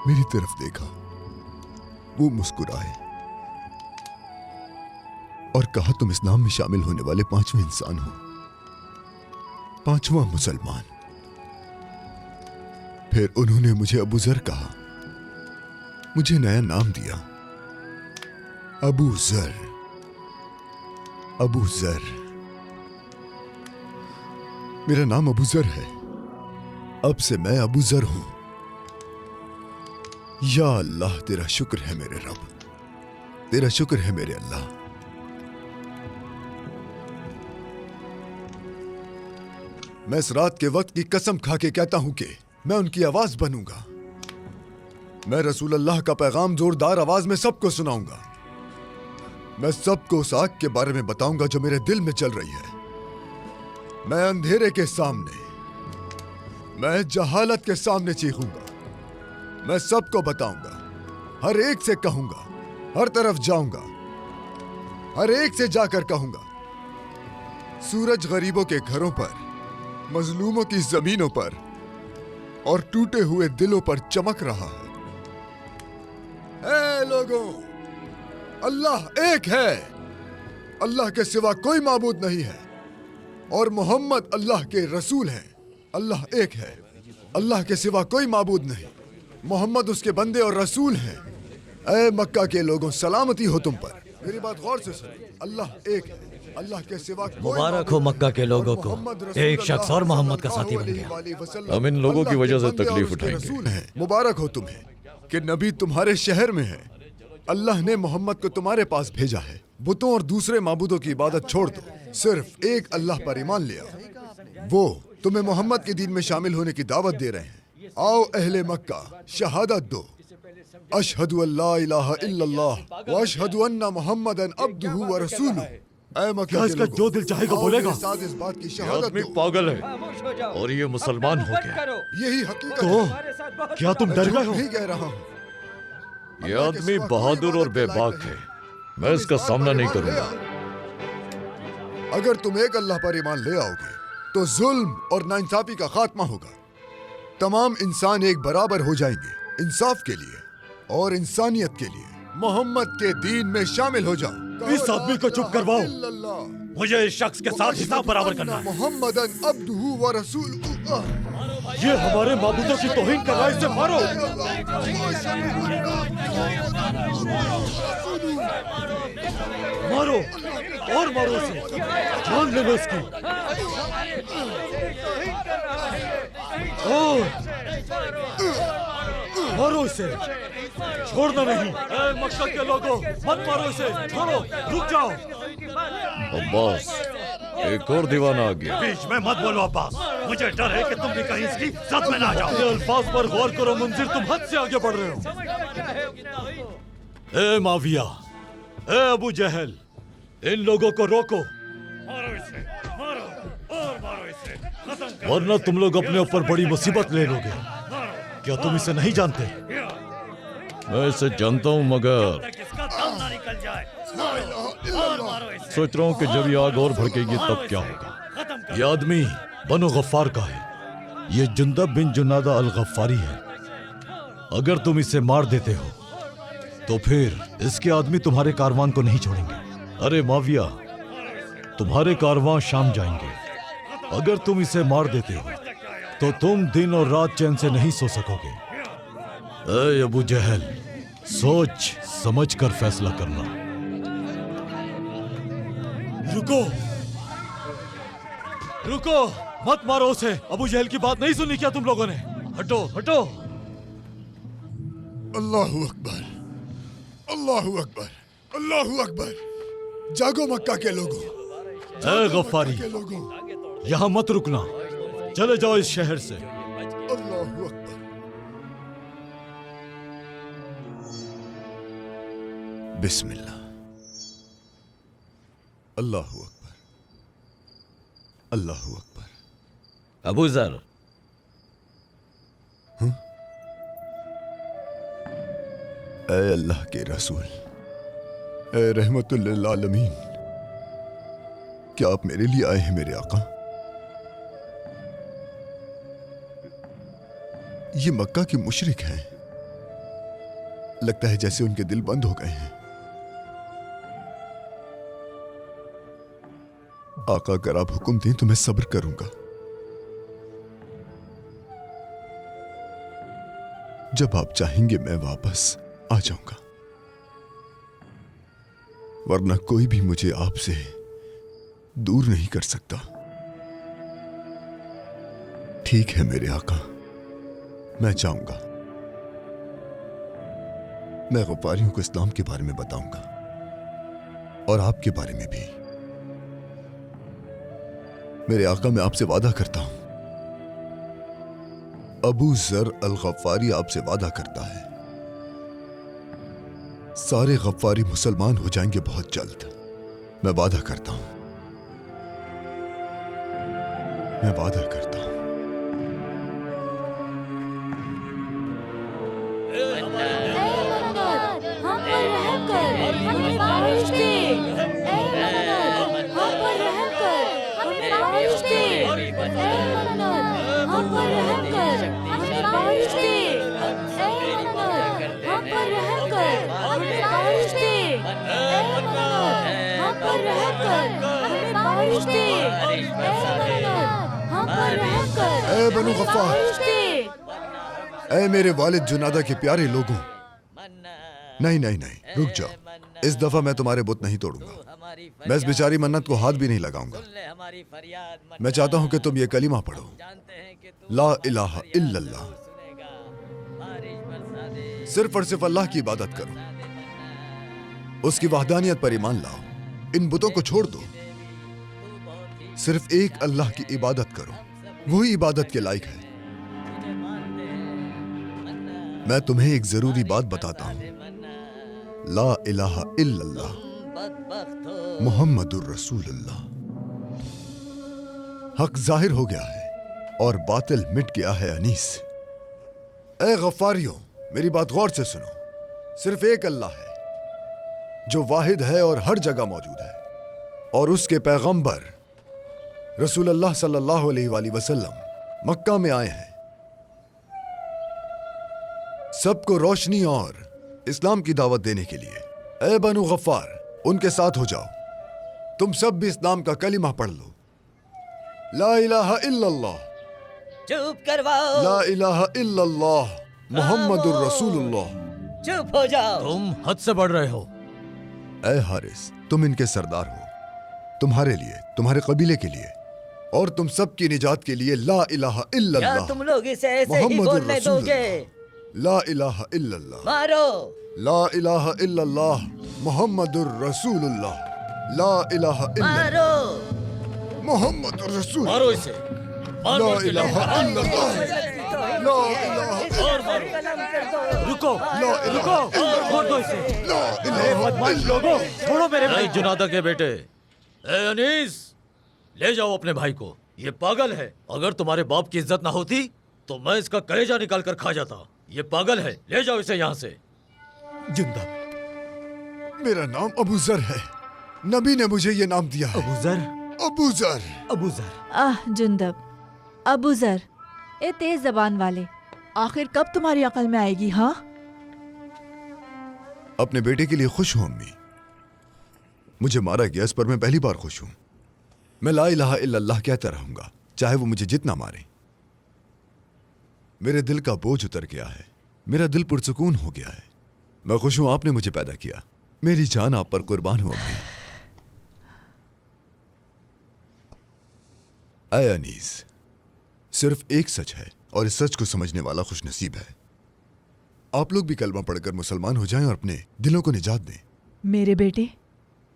मेरी तरफ देखा, वो मुस्कुराए और कहा तुम इस नाम में शामिल होने वाले 5वें इंसान हो, 5वां मुसलमान। फिर उन्होंने मुझे अबू जर कहा, मुझे नया नाम दिया, अबू जर। अबू जर, मेरा नाम अबू जर है। अब से मैं अबू जर हूं। या अल्लाह, तेरा शुक्र है मेरे रब, तेरा शुक्र है मेरे अल्लाह। मैं इस रात के वक्त की कसम खा के कहता हूं कि मैं उनकी आवाज बनूंगा। मैं रसूल अल्लाह का पैगाम जोरदार आवाज में सबको सुनाऊंगा। मैं सबको उस आग के बारे में बताऊंगा जो मेरे दिल में चल रही है। मैं अंधेरे के सामने, मैं जहालत के सामने चीखूंगा। मैं सबको बताऊंगा, हर एक से कहूंगा, हर तरफ जाऊंगा, हर एक से जाकर कहूंगा, सूरज गरीबों के घरों पर, मजलूमों की जमीनों पर और टूटे हुए दिलों पर चमक रहा है। ऐ लोगों, अल्लाह एक है, अल्लाह के सिवा कोई माबूद नहीं है और मोहम्मद अल्लाह के रसूल हैं। अल्लाह एक है। अल्लाह के सिवा कोई माबूद नहीं, मोहम्मद उसके बंदे और रसूल हैं। ऐ मक्का के लोगों, सलामती हो तुम पर। मेरी बात गौर से सुनो, अल्लाह एक है, अल्लाह के सिवा कोई मुबारक हो मक्का के लोगों को, मोहम्मद एक शख्स और रसूलुल्लाह मोहम्मद का साथी बन गया। सल्लल्लाहु अलैहि वसल्लम हम इन लोगों की अल्लाह के वजह से बंदे और तकलीफ उसके उठाएंगे। रसूल हैं। मुबारक हो तुम्हें कि नबी तुम्हारे शहर में है। अल्लाह ने मोहम्मद को तुम्हारे पास भेजा है। बुतों और दूसरे माबूदों की इबादत छोड़ दो, सिर्फ एक अल्लाह पर ईमान ले आओ। वो तुम्हें मोहम्मद के दीन में शामिल होने की दावत दे रहे हैं। आओ अहले मक्का, शहादत दो, अशहदु अल्ला इलाहा इल्लल्लाह व अशहदु अन्ना मुहम्मदन अब्दुहु व रसूलुहु। ऐ मक्का क्या के इसका लोगों, जो दिल चाहेगा आओ बोलेगा? मेरे साथ इस बात की ये शहादत आदमी दो। पागल है खामोश हो जाओ। और ये मुसलमान हो मत गया। करो। यही हकीकत तो है। हमारे साथ बहुत क्या तुम डर गए हो? नहीं कह रहा हूँ। ये आदमी बहादुर और बेबाक है, मैं इसका सामना नहीं करूंगा। अगर तुम एक अल्लाह पर ईमान ले आओगे तो जुल्म और नाइंसाफी का खात्मा होगा। तमाम इंसान एक बराबर हो जाएंगे, इंसाफ के लिए और इंसानियत के लिए। मोहम्मद के दीन में शामिल हो जाओ। इस आदमी को चुप करवाओ। मुझे इस शख्स के साथ हिसाब बराबर करना है। मोहम्मदन अब्दुहु व रसूलुहु। ये हमारे माबूदों की तौहीन कर रहा है, इसे मारो। मारो और मारो इसे, जान ले लो इसकी। मारो इसे, छोड़ना नहीं। ऐ मक्का के लोगों, मत मारो इसे, छोड़ो, रुक जाओ। अब्बास, एक और दीवाना आ गया। बीच में मत बोलो अब्बास, मुझे डर है कि तुम भी कहीं इसकी साथ में ना जाओ। ये अल्फाज पर गौर करो मुंजिर, तुम हद से आगे बढ़ रहे हो। ए माविया, ए अबू जहल, इन लोगों को रोको। मारो इसे, मारो और मारो इसे, खत्म करो। वरना तुम लोग अपने ऊपर बड़ी मुसीबत ले लोगे। क्या तुम इसे नहीं जानते? मैं इसे जानता हूँ, मगर सोच रहा हूँ कि जब ये आग और भड़केगी तब क्या होगा। ये आदमी बनो गफ्फार का है। ये जुंदब बिन जुनादा अल गफ्फारी है। अगर तुम इसे मार देते हो तो फिर इसके आदमी तुम्हारे कारवान को नहीं छोड़ेंगे। अरे माविया, तुम्हारे कारवां शाम जाएंगे। अगर तुम इसे मार देते हो तो तुम दिन और रात चैन से नहीं सो सकोगे। ऐ अबू जहल, सोच समझ कर फैसला करना। रुको, रुको, मत मारो उसे। अबू जहल की बात नहीं सुनी क्या तुम लोगों ने? हटो, हटो। अल्लाहु अकबर, अल्लाहु अकबर, अल्लाहु अकबर। जागो मक्का के लोगों, ऐ गफ्फारी, के लोगों। यहां मत रुकना, चले जाओ इस शहर से। अल्लाहु अकबर। बिस्मिल्लाह। अल्लाहु अकबर, अल्लाहु अकबर। अबू जर, ऐ अल्लाह के रसूल, ऐ रहमतुल लिल आलमीन, क्या आप मेरे लिए आए हैं मेरे आका? ये मक्का के मुशरिक हैं। लगता है जैसे उनके दिल बंद हो गए हैं। आका, अगर आप हुक्म दें तो मैं सब्र करूंगा। जब आप चाहेंगे मैं वापस आ जाऊंगा, वरना कोई भी मुझे आपसे दूर नहीं कर सकता। ठीक है मेरे आका, मैं चाहूंगा। मैं गफ्फारियों को इस्लाम के बारे में बताऊंगा और आपके बारे में भी। मेरे आका, मैं आपसे वादा करता हूं, अबू जर अल गफ्फारी आपसे वादा करता है, सारे गफ्फारी मुसलमान हो जाएंगे बहुत जल्द। मैं वादा करता हूं, मैं वादा करता हूं। हम पर रहम कर, हमें बारिश दे। ऐ मन्नत, हम पर रहम कर, हमें बारिश दे। ऐ मन्नत, हम पर रहम कर, हमें बारिश दे। ऐ मन्नत, हम पर रहम कर, हमें बारिश दे। ऐ मन्नत, हम पर रहम कर, हमें बारिश दे। ऐ मन्नत, हम पर रहम कर, ऐ बनु हमें गफ्फार, बारिश दे। ऐ मेरे वालिद जुनादा के प्यारे लोगों, नहीं नहीं नहीं, रुक जाओ। इस दफा मैं तुम्हारे बुत नहीं तोड़ूंगा। मैं इस बेचारी मन्नत को हाथ भी नहीं लगाऊंगा। मैं चाहता हूं कि तुम ये कलीमा पढ़ो, ला इलाहा इल्लल्लाह। सिर्फ और सिर्फ अल्लाह की इबादत करो, उसकी वहदानियत पर ईमान लाओ, इन बुतों को छोड़ दो। सिर्फ एक अल्लाह की इबादत करो, वही इबादत के लायक है। मैं तुम्हें एक जरूरी बात बताता हूं, ला इलाहा इल्लल्लाह मुहम्मदुर रसूलुल्लाह। हक जाहिर हो गया है और बातिल मिट गया है अनीस। ए गफ्फारियों, मेरी बात गौर से सुनो। सिर्फ एक अल्लाह है जो वाहिद है और हर जगह मौजूद है, और उसके पैगंबर रसूलुल्लाह सल्लल्लाहु अलैहि वसल्लम मक्का में आए हैं सबको रोशनी और इस्लाम की दावत देने के लिए। ए बनु गफ्फार, उनके साथ हो जाओ। तुम सब भी इस्लाम का कलिमा पढ़ लो, ला इलाहा इल्लल्लाह। चुप करवाओ। ला इलाहा इल्लल्लाह मुहम्मदुर रसूलुल्लाह। चुप हो जाओ। तुम हद से बढ़ रहे हो। ए हारिस, तुम इनके सरदार हो। तुम्हारे लिए, तुम्हारे कबीले के लिए और तुम सबकी निजात के लिए ला इलाहा इल्लल्लाह। क्या तुम लोग इसे ऐसे ही मुहम्मदुर बोलने दोगे? ला इलाहा इल्लल्लाह। मारो। ला इलाहा इल्लल्लाह मुहम्मदुर रसूलुल्लाह। ला इलाहा इल्लल्लाह मारो। मुहम्मदुर रसूल। मारो इसे। मार ला मार के इलाहा लाओ। इल्लल्लाह। ला इलाहा और मारो। रुको, ला रुको, छोड़ दो इसे। ला इलाहा बदमाश लोगों, छोड़ो मेरे ए भाई। जुनादा के बेटे, ए अनीस, ले जाओ अपने भाई को। ये पागल है। अगर तुम्हारे बाप की इज्जत ना होती तो मैं इसका कलेजा निकाल कर खा जाता। ये पागल है, ले जाओ इसे यहाँ से। जिंदा, मेरा नाम अबू जर है। नबी ने मुझे ये नाम दिया है। अबू जर, अबू जर। अबू जर। जुंदब, अबू जर, ए तेज जबान वाले, आखिर कब तुम्हारी अकल में आएगी? हाँ, अपने बेटे के लिए खुश हूं अम्मी। मुझे मारा गया, इस पर मैं पहली बार खुश हूं। मैं ला इलाहा इल्लल्लाह कहता रहूंगा, चाहे वो मुझे जितना मारे। मेरे दिल का बोझ उतर गया है, मेरा दिल पुरसुकून हो गया है। मैं खुश हूं आपने मुझे पैदा किया। मेरी जान आप पर कुर्बान हो अम्मी। ऐ अनीस, सिर्फ एक सच है और इस सच को समझने वाला खुशनसीब है। आप लोग भी कलमा पढ़कर मुसलमान हो जाएं और अपने दिलों को निजात दें। मेरे बेटे,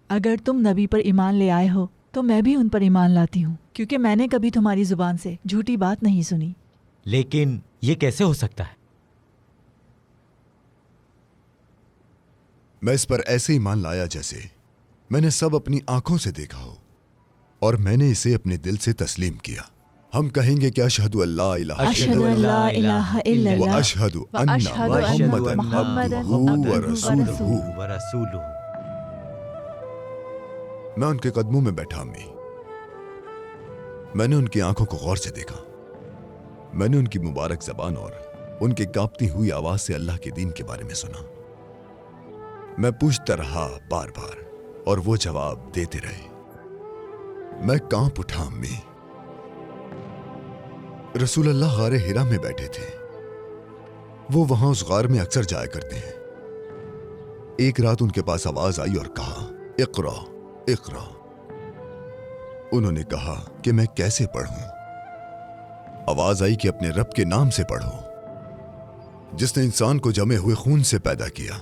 अगर तुम नबी पर ईमान ले आए हो तो मैं भी उन पर ईमान लाती हूँ, क्योंकि मैंने कभी तुम्हारी जुबान से झूठी बात नहीं सुनी। लेकिन ये कैसे हो सकता है? मैं इस पर ऐसे ईमान लाया जैसे मैंने सब अपनी आंखों से देखा हो और मैंने इसे अपने दिल से तस्लीम किया। हम कहेंगे कि अशहदु अल्ला इलाहा अशहदु अल्ला इलाहा इल्लल्लाह व अशहदु अन्ना अशहदु अन्ना मुहम्मदन मुहम्मदन अब्दुहु व अब्दुहु व रसूलुहु। व रसूलुहु। मैं उनके कदमों में बैठा अम्मी। मैंने उनकी आंखों को गौर से देखा। मैंने उनकी मुबारक जबान और उनकी कांपती हुई आवाज से अल्लाह के दीन के बारे में सुना। मैं पूछता रहा बार बार और वो जवाब देते रहे। मैं कांप उठा अम्मी। रसूलुल्लाह गारे हिरा में बैठे थे। वो वहां उस गार में अक्सर जाया करते हैं। एक रात उनके पास आवाज आई और कहा, इक़रा इक़रा। उन्होंने कहा कि मैं कैसे पढ़ूं? आवाज आई कि अपने रब के नाम से पढ़ो, जिसने इंसान को जमे हुए खून से पैदा किया।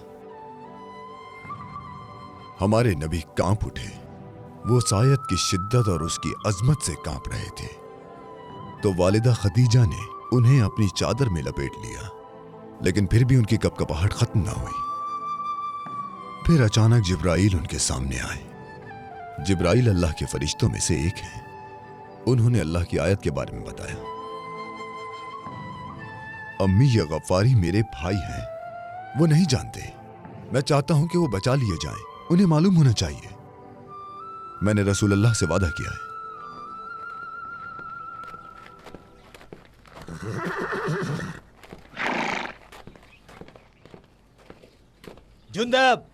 हमारे नबी कांप उठे। वो सायत की शिद्दत और उसकी अजमत से कांप रहे थे। तो वालिदा खदीजा ने उन्हें अपनी चादर में लपेट लिया, लेकिन फिर भी उनकी कपकपाहट खत्म ना हुई। फिर अचानक जिब्राइल उनके सामने आए। जिब्राइल अल्लाह के फरिश्तों में से एक हैं। उन्होंने अल्लाह की आयत के बारे में बताया। अम्मी, ये गफ्फारी मेरे भाई हैं, वो नहीं जानते। मैं चाहता हूं कि वो बचा लिए जाएं, उन्हें मालूम होना चाहिए। मैंने रसूलुल्लाह से वादा किया है। जुंदब,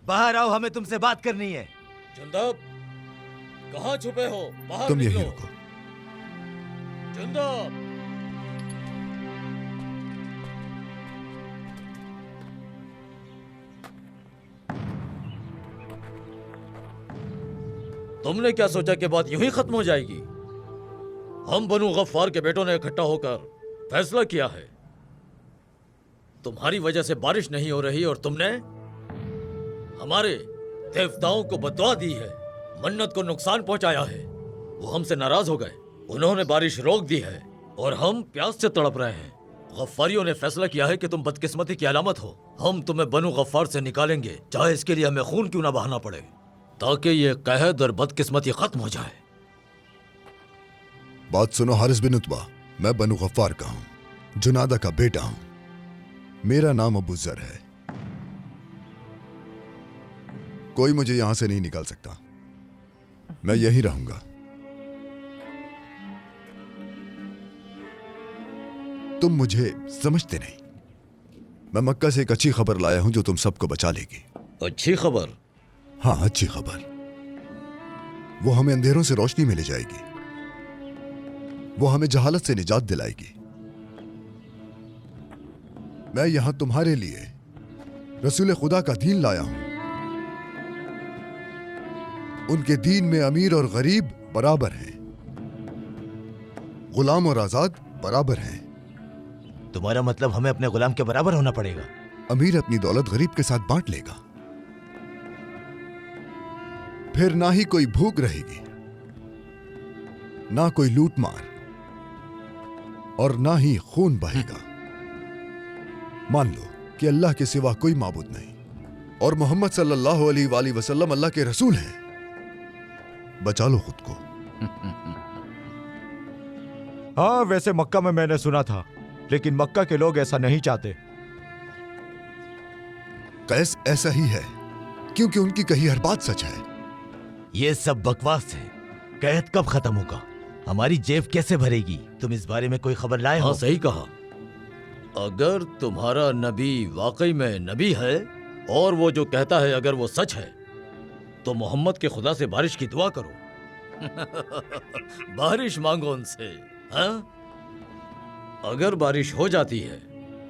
बाहर आओ, हमें तुमसे बात करनी है। जुंदब, कहाँ छुपे हो? बाहर तुम यही निकलो। रुको। जुंदब, तुमने क्या सोचा कि बात यूं ही खत्म हो जाएगी? हम बनु गफ्फार के बेटों ने इकट्ठा होकर फैसला किया है। तुम्हारी वजह से बारिश नहीं हो रही और तुमने हमारे देवताओं को बददुआ दी है, मन्नत को नुकसान पहुंचाया है। वो हमसे नाराज हो गए, उन्होंने बारिश रोक दी है और हम प्यास से तड़प रहे हैं। गफ्फारियों ने फैसला किया है कि तुम बदकिस्मती की अलामत हो। हम तुम्हें बनु गफ्फार से निकालेंगे, चाहे इसके लिए हमें खून क्यों ना बहाना पड़े, ताकि ये कहद और बदकिस्मती खत्म हो जाए। बात सुनो हारिस बिन उतबा, मैं बनु गफ्फार का हूं, जुनादा का बेटा हूं। मेरा नाम अबू जर है। कोई मुझे यहां से नहीं निकाल सकता, मैं यहीं रहूंगा। तुम मुझे समझते नहीं। मैं मक्का से एक अच्छी खबर लाया हूं जो तुम सबको बचा लेगी। अच्छी खबर? हाँ, अच्छी खबर। वो हमें अंधेरों से रोशनी में ले जाएगी, वो हमें जहालत से निजात दिलाएगी। मैं यहां तुम्हारे लिए रसूल खुदा का दीन लाया हूं। उनके दीन में अमीर और गरीब बराबर हैं, गुलाम और आजाद बराबर हैं। तुम्हारा मतलब हमें अपने गुलाम के बराबर होना पड़ेगा? अमीर अपनी दौलत गरीब के साथ बांट लेगा, फिर ना ही कोई भूख रहेगी, ना कोई लूटमार, और ना ही खून बहेगा। मान लो कि अल्लाह के सिवा कोई माबूद नहीं और मोहम्मद सल्लल्लाहु अलैहि वसल्लम अल्लाह के रसूल हैं। बचा लो खुद को। हाँ, वैसे मक्का में मैंने सुना था, लेकिन मक्का के लोग ऐसा नहीं चाहते। कैस ऐसा ही है, क्योंकि उनकी कही हर बात सच है। ये सब बकवास है। कहत कब खत्म होगा? हमारी जेब कैसे भरेगी? तुम इस बारे में कोई खबर लाए हो? हाँ, सही कहा। अगर तुम्हारा नबी वाकई में नबी है और वो जो कहता है अगर वो सच है, तो मोहम्मद के खुदा से बारिश की दुआ करो। बारिश मांगो उनसे। हाँ, अगर बारिश हो जाती है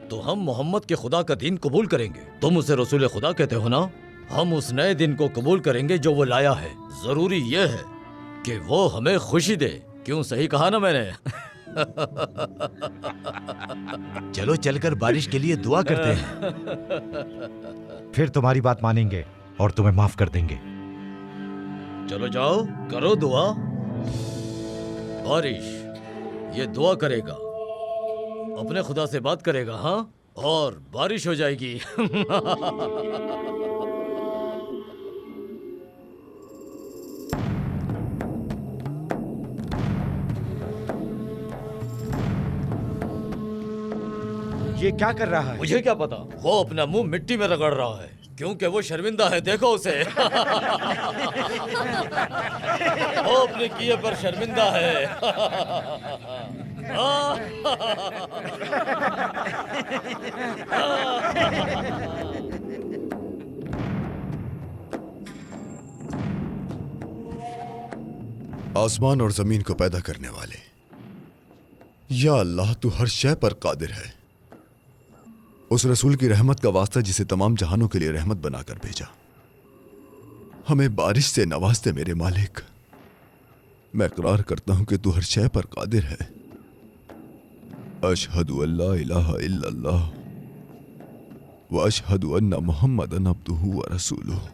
तो हम मोहम्मद के खुदा का दीन कबूल करेंगे। तुम उसे रसूल खुदा कहते हो ना? हम उस नए दिन को कबूल करेंगे जो वो लाया है। जरूरी यह है कि वो हमें खुशी दे। क्यों, सही कहा ना मैंने? चलो चलकर बारिश के लिए दुआ करते हैं। फिर तुम्हारी बात मानेंगे और तुम्हें माफ कर देंगे। चलो जाओ, करो दुआ। बारिश ये दुआ करेगा, अपने खुदा से बात करेगा, हाँ, और बारिश हो जाएगी। ये क्या कर रहा है? मुझे क्या पता। वो अपना मुंह मिट्टी में रगड़ रहा है क्योंकि वो शर्मिंदा है। देखो उसे। वो अपने किए पर शर्मिंदा है। आसमान और जमीन को पैदा करने वाले, या अल्लाह, तू हर शय पर कादिर है। उस रसूल की रहमत का वास्ता जिसे तमाम जहानों के लिए रहमत बनाकर भेजा, हमें बारिश से नवाजते मेरे मालिक। मैं इकरार करता हूं कि तू हर शय पर कादिर है। अशहदु अल्ला इलाहा इल्लल्लाह व अशहदु अन्ना मुहम्मदन अब्दुहु व रसूलुहु।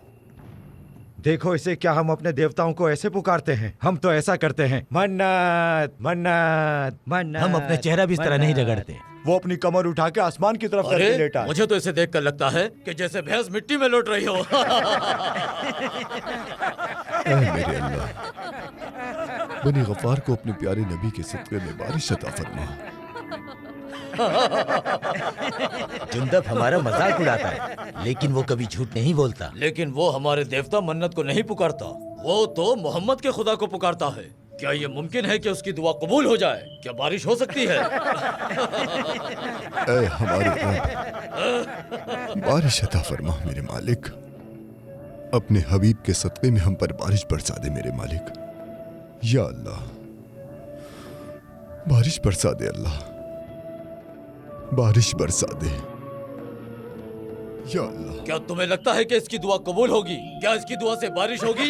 देखो इसे, क्या हम अपने देवताओं को ऐसे पुकारते हैं? हम तो ऐसा करते हैं, मन्नत मन्नत मन्नत। हम अपने चेहरा भी इस तरह नहीं रगड़ते। वो अपनी कमर उठा के आसमान की तरफ करके लेटा। मुझे तो इसे देखकर लगता है कि जैसे भैंस मिट्टी में लौट रही हो। ऐ मेरे अल्लाह, बनी गफ्फार को अपने प्यारे नबी के सदक़े में बारिश अता फरमा। जुंदब हमारा मजाक उड़ाता है, लेकिन वो कभी झूठ नहीं बोलता। लेकिन वो हमारे देवता मन्नत को नहीं पुकारता, वो तो मोहम्मद के खुदा को पुकारता है। क्या ये मुमकिन है कि उसकी दुआ कबूल हो जाए? क्या बारिश हो सकती है? ऐ हमारे रब, बारिश अता फरमा मेरे मालिक। अपने हबीब के सदक़े में हम पर बारिश बरसा दे मेरे मालिक। या अल्लाह, बारिश बरसा दे अल्लाह, बारिश बरसा दे। या अल्लाह। क्या तुम्हें लगता है कि इसकी दुआ कबूल होगी? क्या इसकी दुआ से बारिश होगी?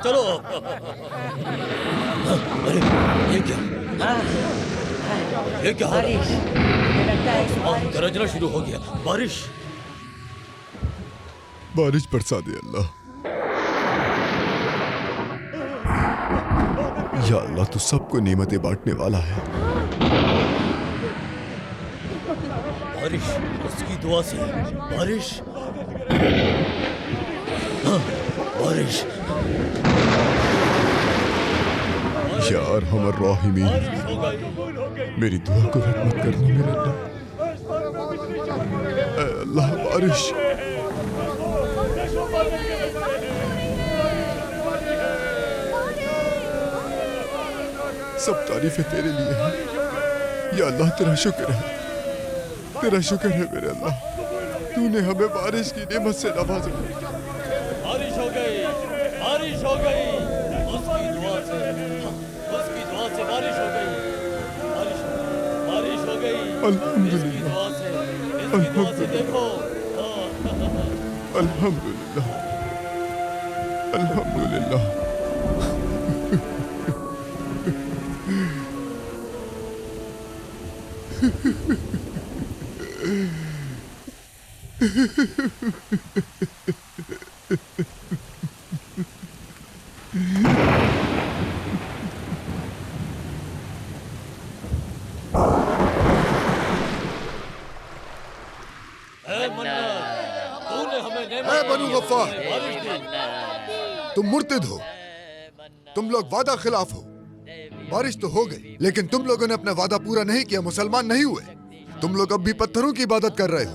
चलो। अरे ये क्या? ये क्या? बारिश। मुझे लगता है कि बारिश गरजना शुरू हो गया। बारिश। बारिश बरसा दे अल्लाह। या अल्लाह, तू सबको नेमतें बांटने वाला है। बारिश, उसकी दुआ से बारिश। हाँ, बारिश। यार हमर राहिमीन, मेरी दुआ को रद्द मत करना मेरे अल्लाह। ऐ अल्लाह बारिश। सब तारीफें तेरे लिए हैं। या अल्लाह तेरा शुक्र है, तेरा शुक्र है मेरे अल्लाह, तूने हमें बारिश की नेमत से नवाजा। बारिश हो गई, बारिश हो गई। उसकी दुआ से बारिश हो गई। बारिश हो गई। अल्हम्दुलिल्लाह, इसकी दुआ से देखो। अल्हम्दुलिल्लाह, अल्हम्दुलिल्लाह। तूने हमें ऐ बनु गफ्फार, बारिश दी। तुम मुर्तिद हो, तुम लोग वादा खिलाफ हो। बारिश तो हो गई, लेकिन तुम लोगों ने अपना वादा पूरा नहीं किया, मुसलमान नहीं हुए। तुम लोग अब भी पत्थरों की इबादत कर रहे हो।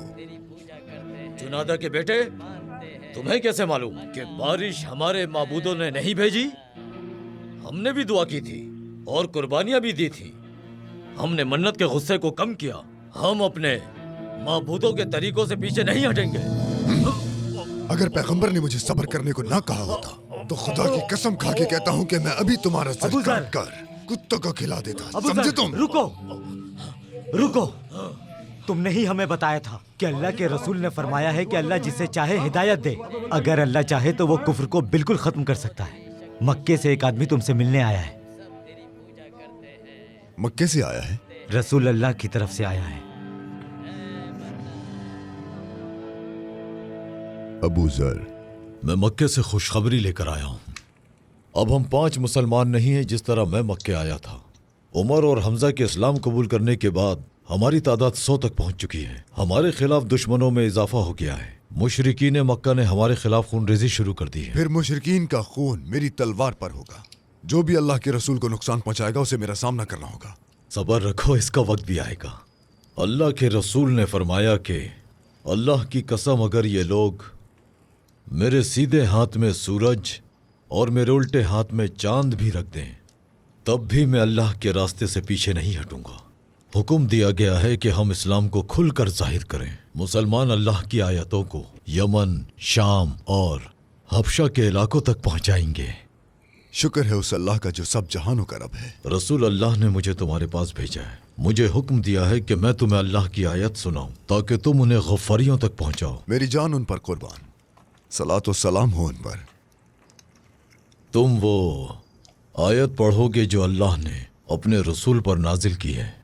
जुनादा के बेटे, तुम्हें कैसे मालूम कि बारिश हमारे माबूदों ने नहीं भेजी? हमने भी दुआ की थी और कुर्बानियां भी दी थी। हमने मन्नत के गुस्से को कम किया। हम अपने माबूदों के तरीकों से पीछे नहीं हटेंगे। अगर पैगंबर ने मुझे सब्र करने को ना कहा होता तो खुदा की कसम खा के कहता हूँ कि मैं अभी तुम्हारा सर काट कर कुत्तों को खिला देता। समझे तुम? रुको, रुको। तुमने ही हमें बताया था कि अल्लाह के रसूल ने फरमाया है कि अल्लाह जिसे चाहे हिदायत दे। अगर अल्लाह चाहे तो वो कुफ्र को बिल्कुल खत्म कर सकता है। मक्के से एक आदमी तुमसे मिलने आया है। मक्के से आया है? रसूल अल्लाह की तरफ से आया है। अबू जर, मैं मक्के से खुशखबरी लेकर आया हूँ। अब हम 5 मुसलमान नहीं हैं जिस तरह मैं मक्के आया था। उमर और हमजा के इस्लाम कबूल करने के बाद हमारी तादाद 100 तक पहुंच चुकी है। हमारे खिलाफ दुश्मनों में इजाफा हो गया है। मुशरिकीन मक्का ने हमारे खिलाफ खूनरेजी शुरू कर दी है। फिर मुशरिकीन का खून मेरी तलवार पर होगा। जो भी अल्लाह के रसूल को नुकसान पहुंचाएगा उसे मेरा सामना करना होगा। सबर रखो, इसका वक्त भी आएगा। अल्लाह के रसूल ने फरमाया कि अल्लाह की कसम, अगर ये लोग मेरे सीधे हाथ में सूरज और मेरे उल्टे हाथ में चांद भी रख दें, तब भी मैं अल्लाह के रास्ते से पीछे नहीं हटूंगा। हुक्म दिया गया है कि हम इस्लाम को खुलकर जाहिर करें। मुसलमान अल्लाह की आयतों को यमन, शाम और हबशा के इलाकों तक पहुंचाएंगे। शुक्र है उस अल्लाह का जो सब जहानों का रब है। रसूल अल्लाह ने मुझे तुम्हारे पास भेजा है। मुझे हुक्म दिया है कि मैं तुम्हें अल्लाह की आयत सुनाऊं ताकि तुम उन्हें गफ्फारियों तक पहुंचाओ। मेरी जान उन पर कुर्बान, सलात व सलाम हो उन पर। तुम वो आयत पढ़ोगे जो अल्लाह ने अपने रसूल पर नाजिल की है।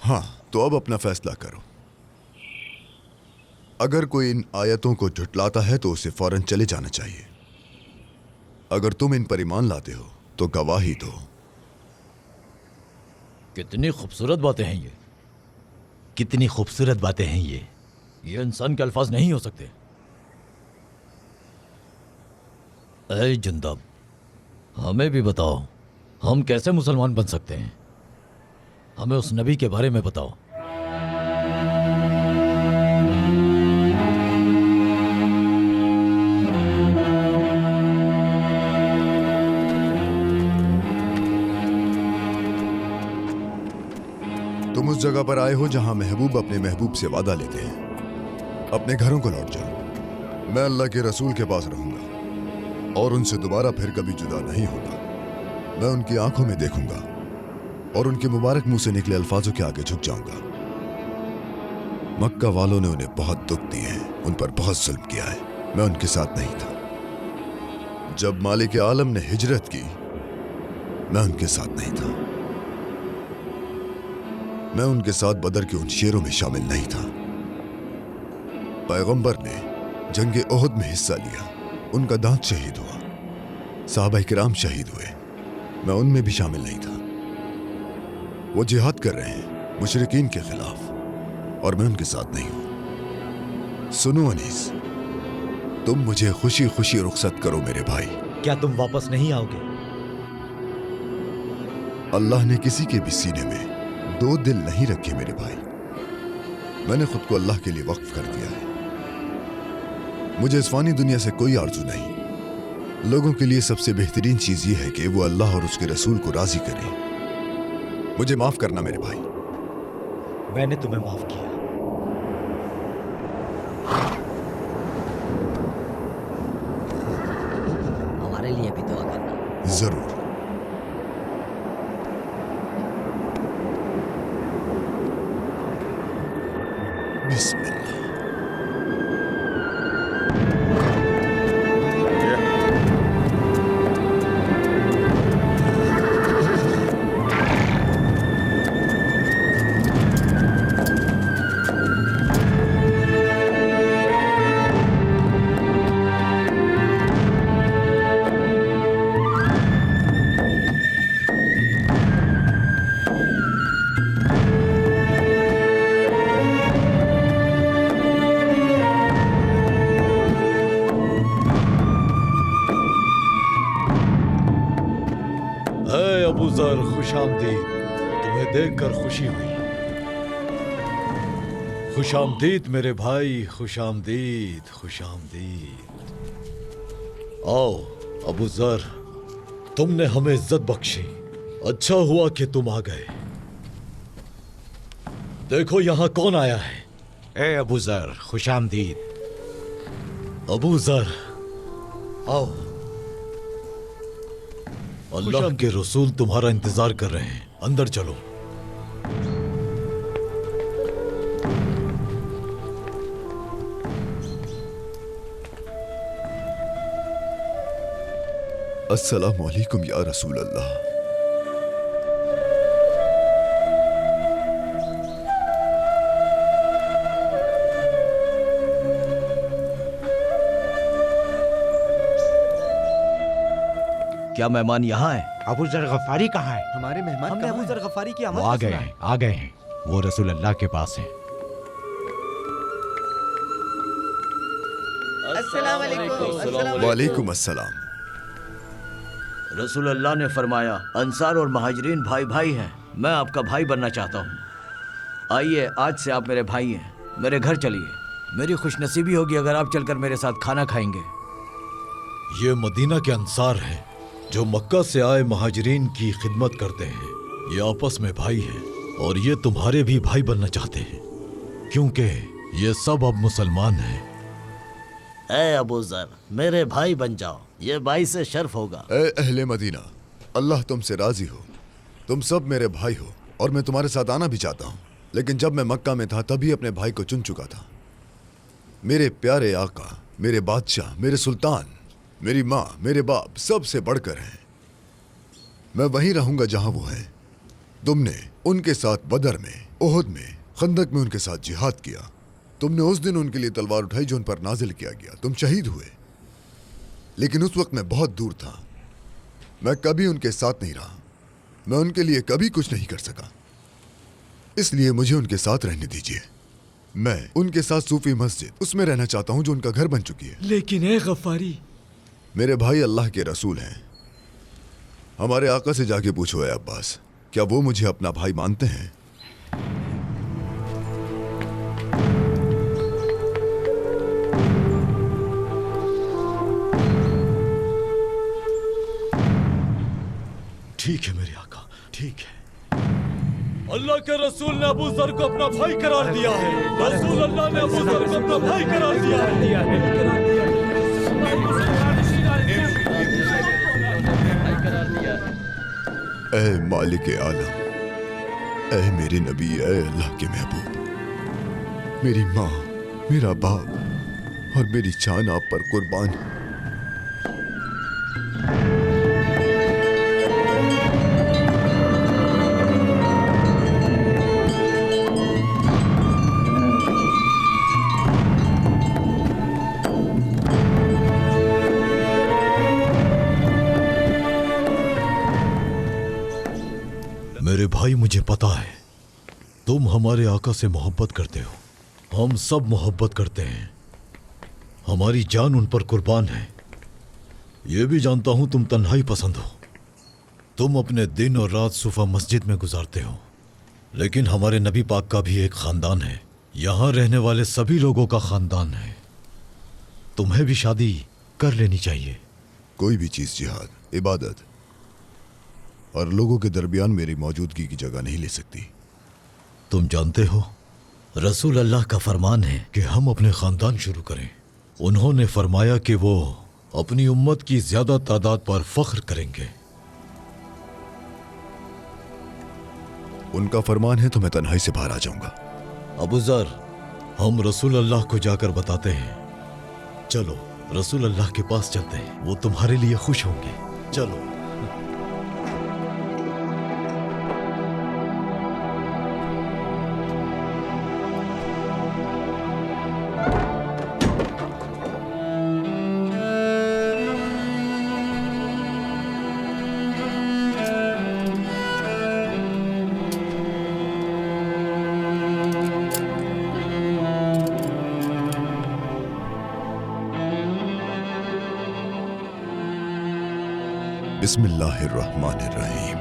हाँ, तो अब अपना फैसला करो। अगर कोई इन आयतों को झुटलाता है तो उसे फौरन चले जाना चाहिए। अगर तुम इन पर ईमान लाते हो तो गवाही दो। कितनी खूबसूरत बातें हैं ये, कितनी खूबसूरत बातें हैं ये इंसान के अल्फाज नहीं हो सकते। ऐ जुंदब, हमें भी बताओ, हम कैसे मुसलमान बन सकते हैं? हमें उस नबी के बारे में बताओ। तुम उस जगह पर आए हो जहां महबूब अपने महबूब से वादा लेते हैं। अपने घरों को लौट जाओ। मैं अल्लाह के रसूल के पास रहूंगा और उनसे दोबारा फिर कभी जुदा नहीं होगा। मैं उनकी आंखों में देखूंगा और उनके मुबारक मुंह से निकले अल्फाजों के आगे झुक जाऊंगा। मक्का वालों ने उन्हें बहुत दुख दिए हैं, उन पर बहुत जुल्म किया है। मैं उनके साथ नहीं था। जब मालिक आलम ने हिजरत की, मैं उनके साथ नहीं था। मैं उनके साथ बदर के उन शेरों में शामिल नहीं था। पैगंबर ने जंगे ओहद में हिस्सा लिया, उनका दांत शहीद हुआ, सहाबा किराम शहीद हुए, मैं उनमें भी शामिल नहीं था। वो जिहाद कर रहे हैं मुशरिकीन के खिलाफ और मैं उनके साथ नहीं हूं। सुनो अनीस, तुम मुझे खुशी खुशी रुखसत करो मेरे भाई। क्या तुम वापस नहीं आओगे? अल्लाह ने किसी के भी सीने में दो दिल नहीं रखे मेरे भाई। मैंने खुद को अल्लाह के लिए वक्फ कर दिया है। मुझे इस फानी दुनिया से कोई आरजू नहीं। लोगों के लिए सबसे बेहतरीन चीज यह है कि वो अल्लाह और उसके रसूल को राजी करें। मुझे माफ करना मेरे भाई। मैंने तुम्हें माफ किया। हमारे लिए भी दुआ करना। जरूर। बिस्मिल्लाह। अबू ज़र, खुशामदीद। तुम्हें देखकर खुशी हुई। खुशामदीद मेरे भाई, खुशामदीद, खुशामदीद। आओ अबू ज़र, तुमने हमें इज्जत बख्शी। अच्छा हुआ कि तुम आ गए। देखो यहाँ कौन आया है। ए अबू ज़र, खुशामदीद। अबू ज़र, आओ। अल्लाह के रसूल तुम्हारा इंतजार कर रहे हैं, अंदर चलो। अस्सलामु अलैकुम या रसूल अल्लाह। क्या मेहमान यहाँ है? अबू ज़र गफ़ारी कहाँ है? हमारे मेहमान हमने अबू ज़र गफ़ारी की आमद वो आ गए हैं, आ गए हैं। वो रसूल अल्लाह के पास हैं। वालेकुम अस्सलाम। रसूल अल्लाह ने फरमाया, अंसार और महाजरीन भाई भाई हैं। मैं आपका भाई बनना चाहता हूँ। आइए, आज से आप मेरे भाई हैं। मेरे घर चलिए। मेरी खुशनसीबी होगी अगर आप चलकर मेरे साथ खाना खाएंगे। ये मदीना के अंसार हैं जो मक्का से आए महाजरीन की खिदमत करते हैं, ये आपस में भाई हैं और ये तुम्हारे भी भाई बनना चाहते हैं, क्योंकि ये सब अब मुसलमान हैं। ए अबू जर, मेरे भाई बन जाओ, ये भाई से शर्फ होगा। ए अहले मदीना, अल्लाह तुमसे राजी हो, तुम सब मेरे भाई हो और मैं तुम्हारे साथ आना भी चाहता हूँ, लेकिन जब मैं मक्का में था तभी अपने भाई को चुन चुका था। मेरे प्यारे आका, मेरे बादशाह, मेरे सुल्तान, मेरी माँ, मेरे बाप सबसे बढ़कर हैं। मैं वहीं रहूंगा जहां वो हैं। तुमने उनके साथ बदर में, ओहद में, खंदक में उनके साथ जिहाद किया। तुमने उस दिन उनके लिए तलवार उठाई जो उन पर नाजिल किया गया। तुम शहीद हुए, लेकिन उस वक्त मैं बहुत दूर था। मैं कभी उनके साथ नहीं रहा, मैं उनके लिए कभी कुछ नहीं कर सका, इसलिए मुझे उनके साथ रहने दीजिए। मैं उनके साथ सूफी मस्जिद उसमें रहना चाहता हूं जो उनका घर बन चुकी है। लेकिन ए गफ्फारी, मेरे भाई अल्लाह के रसूल हैं। हमारे आका से जाके पूछो है अब्बास, क्या वो मुझे अपना भाई मानते हैं? ठीक है मेरे आका, ठीक है। अल्लाह के रसूल ने अबू जर को अपना भाई करार दिया है। रसूल अल्लाह ने अबू जर को अपना भाई करार दिया है। ऐ मालिक आलम, ऐ मेरे नबी, ऐ अल्लाह के महबूब, मेरी माँ, मेरा बाप और मेरी जान आप पर कुर्बान है। मेरे भाई, मुझे पता है तुम हमारे आका से मोहब्बत करते हो, हम सब मोहब्बत करते हैं, हमारी जान उन पर कुर्बान है। ये भी जानता हूं तुम तन्हाई पसंद हो, तुम अपने दिन और रात सुफा मस्जिद में गुजारते हो, लेकिन हमारे नबी पाक का भी एक खानदान है, यहां रहने वाले सभी लोगों का खानदान है। तुम्हें भी शादी कर लेनी चाहिए। कोई भी चीज जिहाद, इबादत और लोगों के दरमियान मेरी मौजूदगी की जगह नहीं ले सकती। तुम जानते हो रसूल अल्लाह का फरमान है कि हम अपने खानदान शुरू करें। उन्होंने फरमाया कि वो अपनी उम्मत की ज्यादा तादाद पर फख्र करेंगे। उनका फरमान है तो मैं तन्हाई से बाहर आ जाऊंगा। अबू जर, हम रसूल अल्लाह को जाकर बताते हैं। चलो रसूल अल्लाह के पास चलते हैं, वो तुम्हारे लिए खुश होंगे। चलो। बिस्मिल्लाहिर्रहमानिर्रहीम।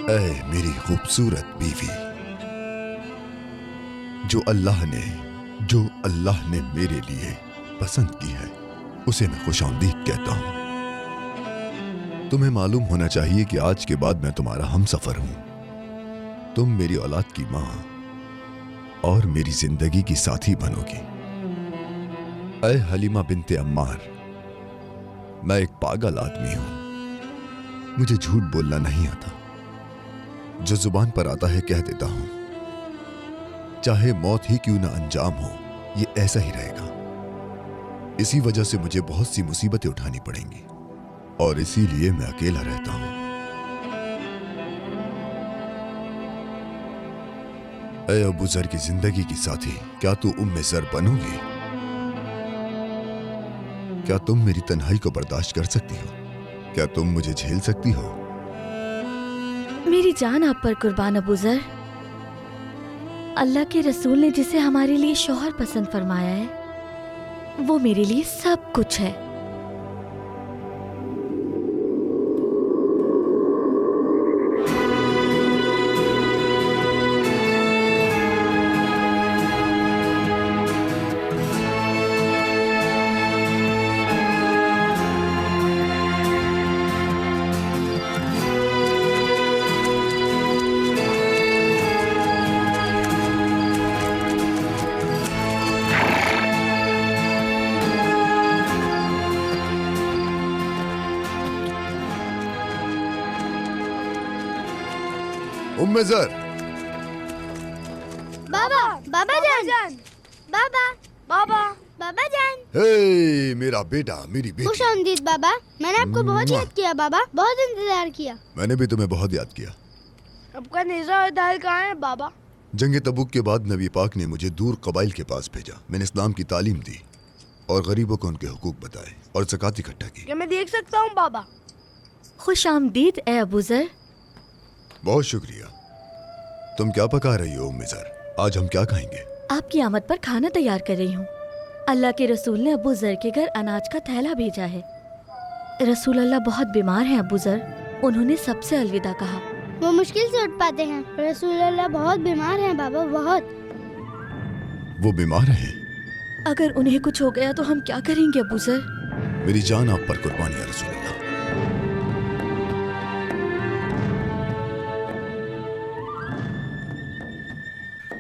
ऐ मेरी खूबसूरत बीवी, जो अल्लाह ने मेरे लिए पसंद की है, उसे मैं खुशामदीद कहता हूं। तुम्हें मालूम होना चाहिए कि आज के बाद मैं तुम्हारा हमसफर हूं। तुम मेरी औलाद की मां और मेरी जिंदगी की साथी बनोगी। ऐ हलीमा बिनते अम्मार, मैं एक पागल आदमी हूं, मुझे झूठ बोलना नहीं आता, जो जुबान पर आता है कह देता हूं। चाहे मौत ही क्यों ना अंजाम हो, ये ऐसा ही रहेगा। इसी वजह से मुझे बहुत सी मुसीबतें उठानी पड़ेंगी और इसीलिए मैं अकेला रहता हूं। ऐ अबू जर की जिंदगी की साथी, क्या तू उम्मे जर बनोगी? क्या तुम मेरी तन्हाई को बर्दाश्त कर सकती हो? क्या तुम मुझे झेल सकती हो? मेरी जान आप पर कुर्बान अबू जर। अल्लाह के रसूल ने जिसे हमारे लिए शौहर पसंद फरमाया है, वो मेरे लिए सब कुछ है। उम्मे ज़र। बाबा, बाबा जान, बाबा, बाबा, बाबा जान। हे मेरा बेटा, मेरी बेटी। खुश आमदीद बाबा। मैंने आपको बहुत याद किया बाबा, बहुत इंतजार किया। मैंने भी तुम्हें बहुत याद किया। आपका नेज़ा और दाल कहाँ है बाबा? जंग तबूक के बाद नबी पाक ने मुझे दूर कबाइल के पास भेजा। मैंने इस्लाम की तालीम दी और गरीबों को उनके हुकूक बताए और ज़कात इकट्ठा की। क्या मैं देख सकता हूँ बाबा? खुश आमदीद ए अबू ज़र। बहुत शुक्रिया। तुम क्या पका रही हो उम्मे ज़र? आज हम क्या खाएंगे? आपकी आमद पर खाना तैयार कर रही हूँ। अल्लाह के रसूल ने अबू ज़र के घर अनाज का थैला भेजा है। रसूल अल्लाह बहुत बीमार हैं अबू ज़र। उन्होंने सबसे अलविदा कहा। वो मुश्किल से उठ पाते हैं। रसूल अल्लाह बहुत बीमार हैं बाबा, बहुत। वो बीमार हैं? अगर उन्हें कुछ हो गया तो हम क्या करेंगे अबू ज़र? मेरी जान आप पर कुर्बान या रसूल अल्लाह।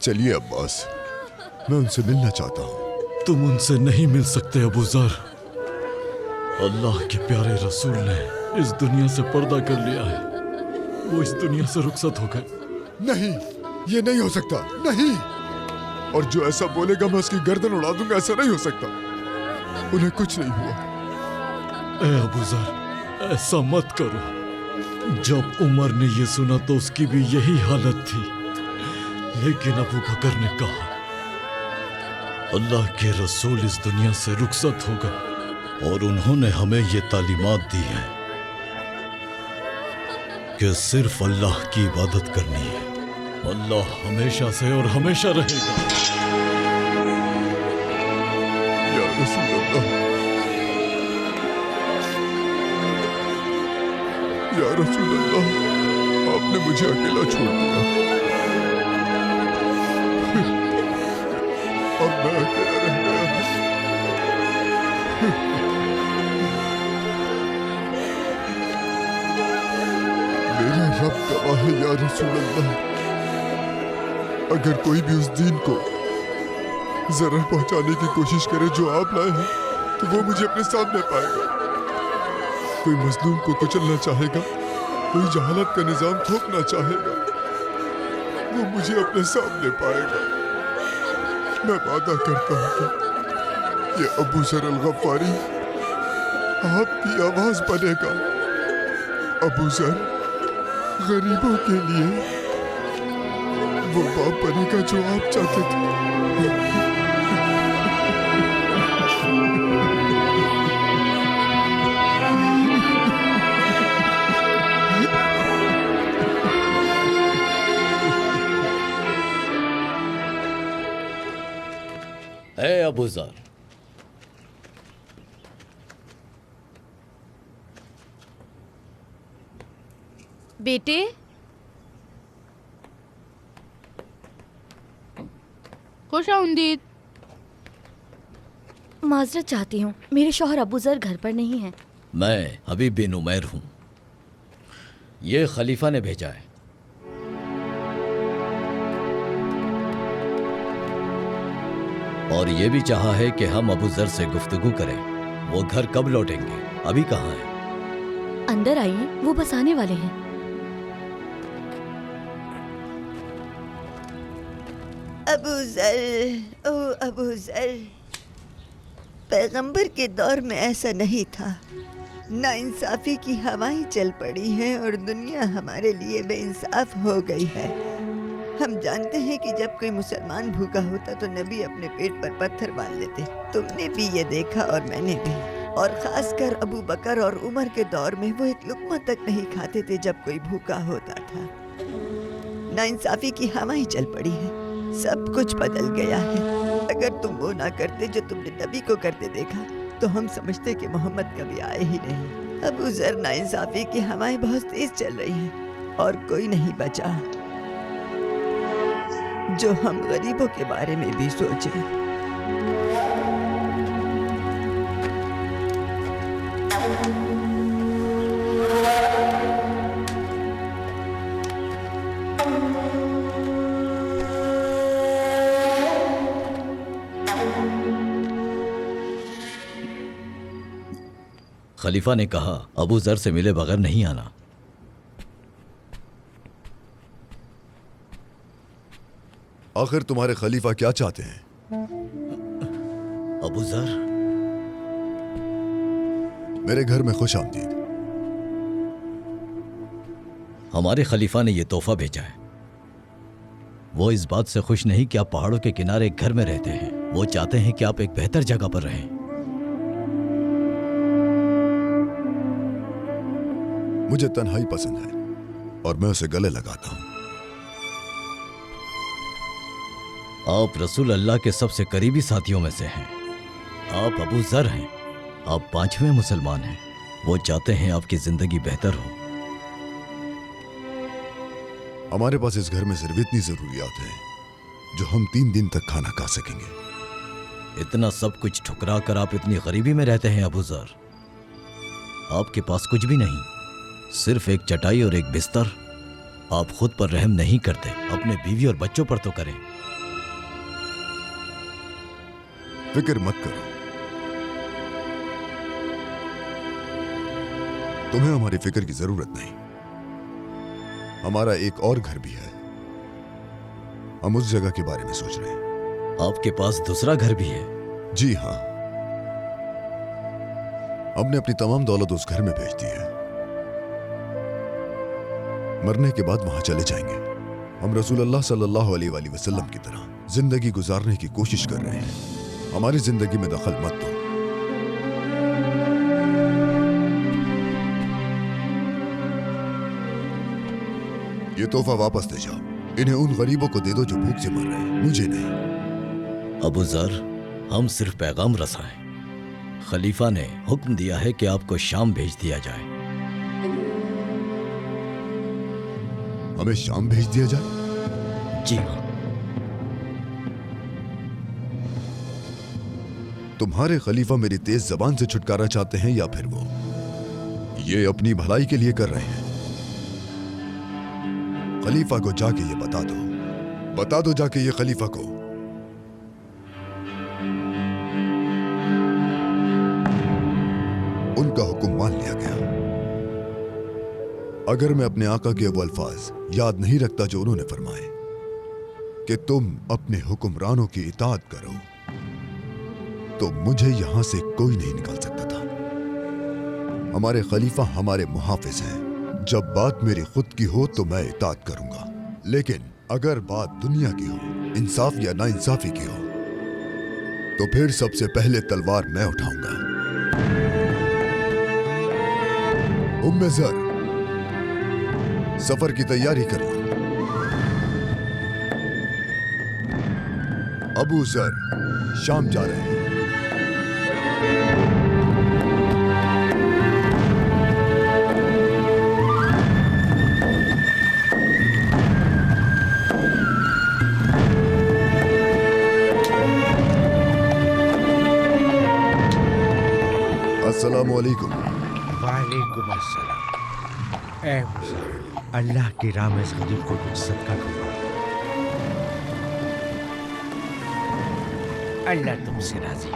चलिए अब्बास, मैं उनसे मिलना चाहता हूँ। तुम उनसे नहीं मिल सकते अबू ज़र। अल्लाह के प्यारे रसूल ने इस दुनिया से पर्दा कर लिया है। वो इस दुनिया से रुखसत हो गए। नहीं, ये नहीं हो सकता, नहीं। और जो ऐसा बोलेगा मैं उसकी गर्दन उड़ा दूंगा। ऐसा नहीं हो सकता। उन्हें कुछ नहीं हुआ। ए अबू ज़र, ऐसा मत करो। जब उमर ने ये सुना तो उसकी भी यही हालत थी, लेकिन अबू बकर ने कहा अल्लाह के रसूल इस दुनिया से रुखसत हो गए और उन्होंने हमें ये तालीमात दी है कि सिर्फ अल्लाह की इबादत करनी है। अल्लाह हमेशा से और हमेशा रहेगा। या रसूल अल्लाह, या रसूल अल्लाह, आपने मुझे अकेला छोड़ दिया। अब मैं अकेला रह गया। मेरा रब गवाह है या रसूल अल्लाह, अगर कोई भी उस दीन को जरर पहुंचाने की कोशिश करे जो आप लाए हैं, तो वो मुझे अपने सामने पाएगा। कोई मजलूम को कुचलना चाहेगा, कोई जहालत का निजाम थोपना चाहेगा, वो मुझे अपने सामने पाएगा। मैं वादा करता हूँ कि ये अबू ज़र अल-गफ़ारी आपकी आवाज बनेगा। अबू ज़र गरीबों के लिए वो बाप बनेगा जो आप चाहते थे। ए अबू ज़र, बेटे, खुश आमदीद। माजरत चाहती हूँ, मेरे शौहर अबू ज़र घर पर नहीं हैं। मैं हबीब बिन उमैर हूँ। ये खलीफा ने भेजा है। और ये भी चाहा है कि हम अबू ज़र से गुफ्तगू करें। वो घर कब लौटेंगे? अभी कहाँ हैं? अंदर आइए, वो बस आने वाले हैं। अबू ज़र, ओ अबू ज़र, पैगंबर के दौर में ऐसा नहीं था। नाइंसाफी की हवाएं चल पड़ी हैं और दुनिया हमारे लिए बेइंसाफ हो गई है। हम जानते हैं कि जब कोई मुसलमान भूखा होता तो नबी अपने पेट पर पत्थर बांध लेते। तुमने भी ये देखा और मैंने भी। और खासकर अबू बकर और उमर के दौर में वो एक लुक़्मा तक नहीं खाते थे जब कोई भूखा होता था। नाइंसाफी की हवा ही चल पड़ी है, सब कुछ बदल गया है। अगर तुम वो ना करते जो तुमने नबी को करते देखा तो हम समझते कि मोहम्मद कभी आए ही नहीं। अबू ज़र, नाइंसाफी की हवाएं बहुत तेज चल रही हैं और कोई नहीं बचा जो हम गरीबों के बारे में भी सोचे। खलीफा ने कहा, अबू जर से मिले बगैर नहीं आना। आखिर तुम्हारे खलीफा क्या चाहते हैं? अबू जर, मेरे घर में खुश आमदीद। हमारे खलीफा ने यह तोहफा भेजा है। वो इस बात से खुश नहीं कि आप पहाड़ों के किनारे एक घर में रहते हैं। वो चाहते हैं कि आप एक बेहतर जगह पर रहें। मुझे तन्हाई पसंद है और मैं उसे गले लगाता हूं। आप रसूल अल्लाह के सबसे करीबी साथियों में से हैं। आप अबू जर हैं। आप 5वें मुसलमान हैं। वो चाहते हैं आपकी जिंदगी बेहतर हो। हमारे पास इस घर में सिर्फ इतनी जरूरियात है जो हम 3 दिन तक खाना खा सकेंगे। इतना सब कुछ ठुकरा कर आप इतनी गरीबी में रहते हैं अबू जर। आपके पास कुछ भी नहीं, सिर्फ एक चटाई और एक बिस्तर। आप खुद पर रहम नहीं करते, अपने बीवी और बच्चों पर तो करें। फिक्र मत करो, तुम्हें हमारी फिक्र की जरूरत नहीं। हमारा एक और घर भी है, हम उस जगह के बारे में सोच रहे हैं। आपके पास दूसरा घर भी है? जी हाँ, हमने अपनी तमाम दौलत उस घर में भेज दी है। मरने के बाद वहां चले जाएंगे। हम रसूल अल्लाह सल्लल्लाहु अलैहि वसल्लम की तरह जिंदगी गुजारने की कोशिश कर रहे हैं। हमारी जिंदगी में दखल मत दो। ये तोहफा वापस ले जाओ। इन्हें उन गरीबों को दे दो जो भूख से मर रहे हैं, मुझे नहीं। अबू जर, हम सिर्फ पैगाम रसा हैं। खलीफा ने हुक्म दिया है कि आपको शाम भेज दिया जाए। हमें शाम भेज दिया जाए? जी हाँ। तुम्हारे खलीफा मेरी तेज जबान से छुटकारा चाहते हैं या फिर वो ये अपनी भलाई के लिए कर रहे हैं? खलीफा को जाके ये बता दो जाके ये खलीफा को। उनका हुक्म मान लिया गया। अगर मैं अपने आका के वो अल्फाज याद नहीं रखता जो उन्होंने फरमाए कि तुम अपने हुक्मरानों की इताअत करो, तो मुझे यहां से कोई नहीं निकाल सकता था। हमारे खलीफा हमारे मुहाफिज हैं। जब बात मेरी खुद की हो तो मैं इताअत करूंगा, लेकिन अगर बात दुनिया की हो, इंसाफ या नाइंसाफी की हो, तो फिर सबसे पहले तलवार मैं उठाऊंगा। उम्मे ज़र, सफर की तैयारी कर लो। अबू ज़र शाम जा रहे हैं। अस्सलामु अलैकुम। वालेकुम अस्सलाम। ऐ मुसलमान, अल्लाह की राह में इस गरीब को कुछ सदका करो। अल्लाह तुमसे राजी।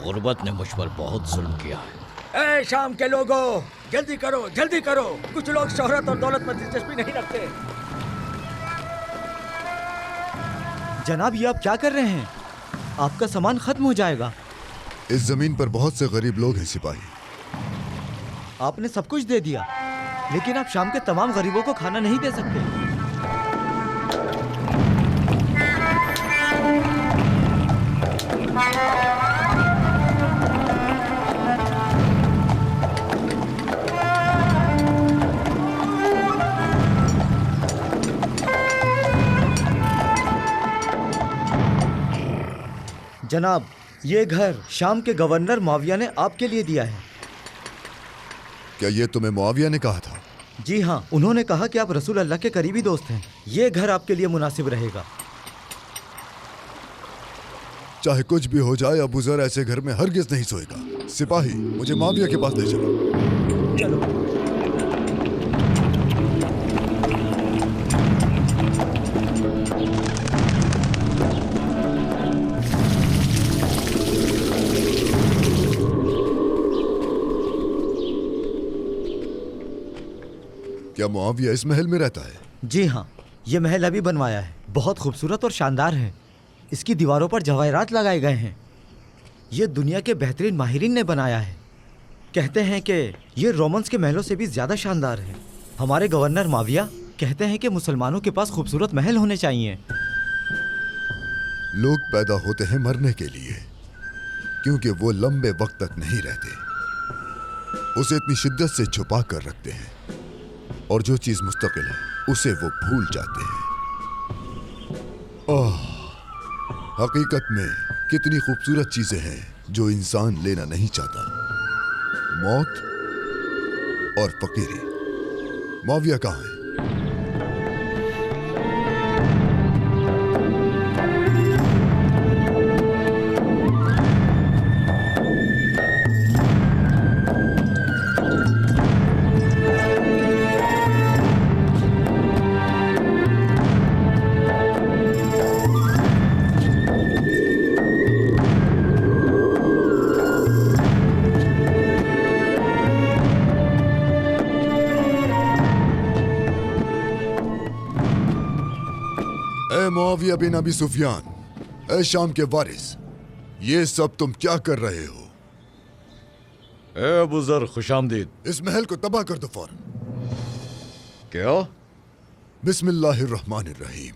गुर्बत ने मुझ पर बहुत जुल्म किया है। ए शाम के लोगों, जल्दी करो, जल्दी करो। कुछ लोग शोहरत और दौलत में दिलचस्पी नहीं रखते। जनाब, ये आप क्या कर रहे हैं? आपका सामान खत्म हो जाएगा। इस जमीन पर बहुत से गरीब लोग हैं सिपाही। आपने सब कुछ दे दिया, लेकिन आप शाम के तमाम गरीबों को खाना नहीं दे सकते। जनाब, ये घर शाम के गवर्नर मुआविया ने आपके लिए दिया है। क्या ये तुम्हें मुआविया ने कहा था? जी हाँ, उन्होंने कहा कि आप रसूल अल्लाह के करीबी दोस्त हैं। ये घर आपके लिए मुनासिब रहेगा। चाहे कुछ भी हो जाए, अबू जर ऐसे घर में हरगिज नहीं सोएगा। सिपाही, मुझे मुआविया के पास ले चलो। चलो। क्या मुआविया इस महल में रहता है? जी हाँ, ये महल अभी बनवाया है। बहुत खूबसूरत और शानदार है। इसकी दीवारों पर जवाहरात लगाए गए हैं। ये दुनिया के बेहतरीन माहिरीन ने बनाया है। कहते हैं कि ये रोमन्स के महलों से भी ज्यादा शानदार है। हमारे गवर्नर मुआविया कहते हैं कि मुसलमानों के पास खूबसूरत महल होने चाहिए। लोग पैदा होते हैं मरने के लिए, क्योंकि वो लंबे वक्त तक नहीं रहते। उसे इतनी शिद्दत से छुपा कर रखते हैं, और जो चीज मुस्तकिल है उसे वो भूल जाते हैं। हकीकत में कितनी खूबसूरत चीजें हैं जो इंसान लेना नहीं चाहता। मौत और फकीरी। मुआविया कहाँ है? मुआविया बिन अबी सुफियान, ए शाम के वारिस, ये सब तुम क्या कर रहे हो? ए अबू जर, खुशामदीद। इस महल को तबाह कर दो फौरन। क्या? बिस्मिल्लाहिर्रहमानिर्रहीम।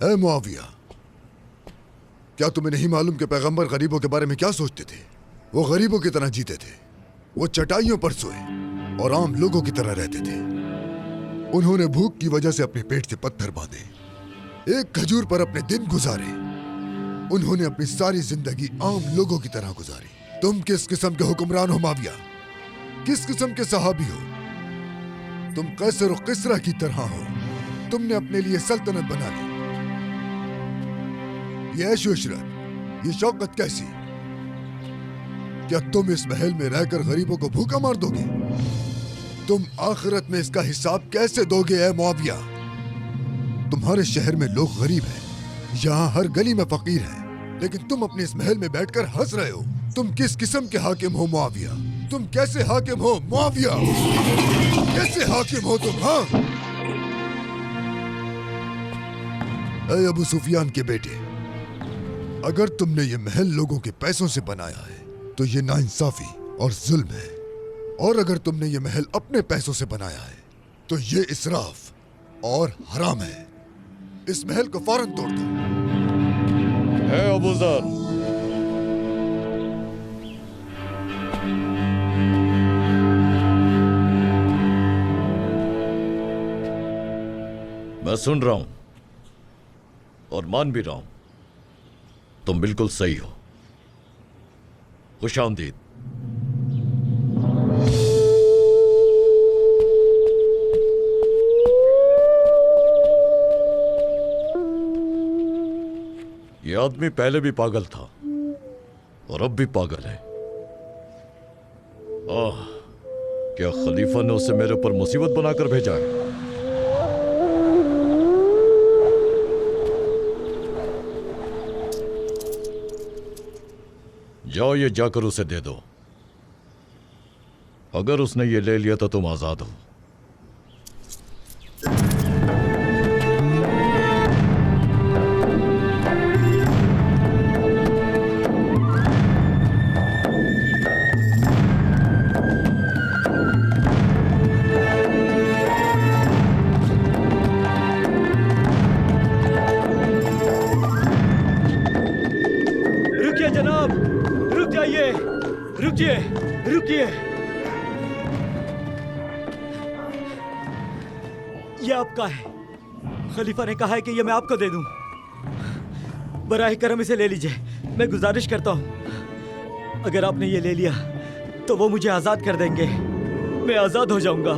ए मुआविया, क्या तुम्हें नहीं मालूम कि पैगंबर गरीबों के बारे में क्या सोचते थे? वो गरीबों की तरह जीते थे। वो चटाइयों पर सोए और आम लोगों की तरह रहते थे। उन्होंने भूख की वजह से अपने पेट से पत्थर बांधे, एक खजूर पर अपने दिन गुजारे। उन्होंने अपनी सारी जिंदगी आम लोगों की तरह गुजारी। तुम किस किस्म के हुक्मरान हो मुआविया? किस किस्म के सहाबी हो? तुम कैसर और किसरा की तरह हो। तुमने अपने लिए सल्तनत बना ली। ये ऐश इशरत, ये शौकत कैसी? क्या तुम इस महल में रहकर गरीबों को भूखा मार दोगे? तुम आखिरत में इसका हिसाब कैसे दोगे ए मुआविया? तुम्हारे शहर में लोग गरीब हैं, यहाँ हर गली में फकीर हैं, लेकिन तुम अपने इस महल में बैठकर हंस रहे हो। तुम किस किस्म के हाकिम हो मुआविया? तुम कैसे हाकिम हो मुआविया? कैसे हाकिम हो तुम? हाँ, ए अबू सुफियान के बेटे, अगर तुमने ये महल लोगों के पैसों से बनाया है तो ये नाइंसाफी और जुल्म है, और अगर तुमने ये महल अपने पैसों से बनाया है तो ये इसराफ और हराम है। इस महल को फौरन तोड़ दो। ए अबू जर, मैं सुन रहा हूं और मान भी रहा हूं, तुम बिल्कुल सही हो। खुशामदीद। ये आदमी पहले भी पागल था और अब भी पागल है। क्या खलीफा ने उसे मेरे ऊपर मुसीबत बनाकर भेजा है? जाओ, ये जाकर उसे दे दो। अगर उसने ये ले लिया तो तुम आजाद हो। रुकिए रुकिए, ये आपका है। खलीफा ने कहा है कि ये मैं आपको दे दूं। बराए करम इसे ले लीजिए। मैं गुजारिश करता हूं, अगर आपने ये ले लिया तो वो मुझे आजाद कर देंगे, मैं आजाद हो जाऊंगा।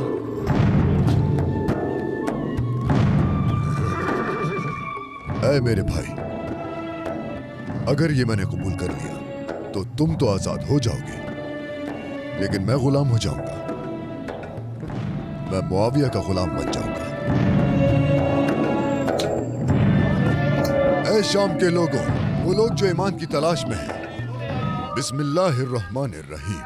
ऐ मेरे भाई, अगर ये मैंने कबूल कर लिया तो तुम तो आजाद हो जाओगे, लेकिन मैं गुलाम हो जाऊंगा। मैं मुआविया का गुलाम बन जाऊंगा। ऐ शाम के लोगों, वो लोग जो ईमान की तलाश में हैं, बिस्मिल्लाहिर्रहमानिर्रहीम।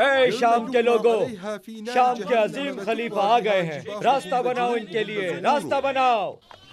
ऐ शाम के लोगों, शाम के अजीम खलीफा आ गए हैं, रास्ता बनाओ इनके लिए, रास्ता बनाओ।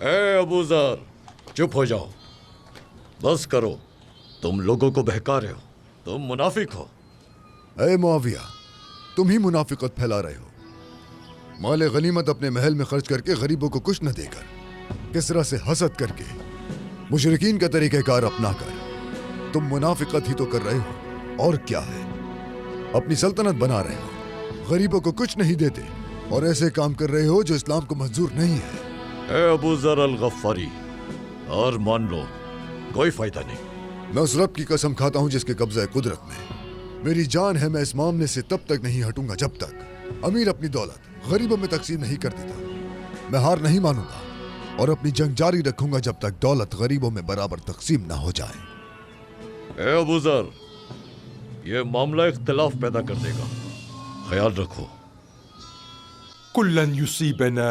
ए अबू ज़र, चुप हो जाओ, बस करो। तुम लोगों को बहका रहे हो, तुम मुनाफिक हो। ऐ मुआविया, तुम ही मुनाफिकत फैला रहे हो। माल गनीमत अपने महल में खर्च करके गरीबों को कुछ न देकर, किसरा से हसद करके, मुशरिकीन का तरीक़ेकार अपनाकर तुम मुनाफिकत ही तो कर रहे हो। और क्या है, अपनी सल्तनत बना रहे हो, गरीबों को कुछ नहीं देते और ऐसे काम कर रहे हो जो इस्लाम को मंजूर नहीं है। ए अबू ज़र अल-गफ़ारी, और मान लो, कोई फायदा नहीं। मैं उस रब की कसम खाता हूं जिसके कब्ज़े कुदरत में मेरी जान है, मैं इस मामले से तब तक नहीं हटूंगा जब तक अमीर अपनी दौलत गरीबों में तकसीम नहीं कर देता। मैं हार नहीं मानूंगा और अपनी जंग जारी रखूंगा जब तक दौलत गरीबों में बराबर तकसीम ना हो जाए। ए अबू ज़र, ये मामला इख्तिलाफ पैदा कर देगा, ख्याल रखो। कुल्लन युसीबना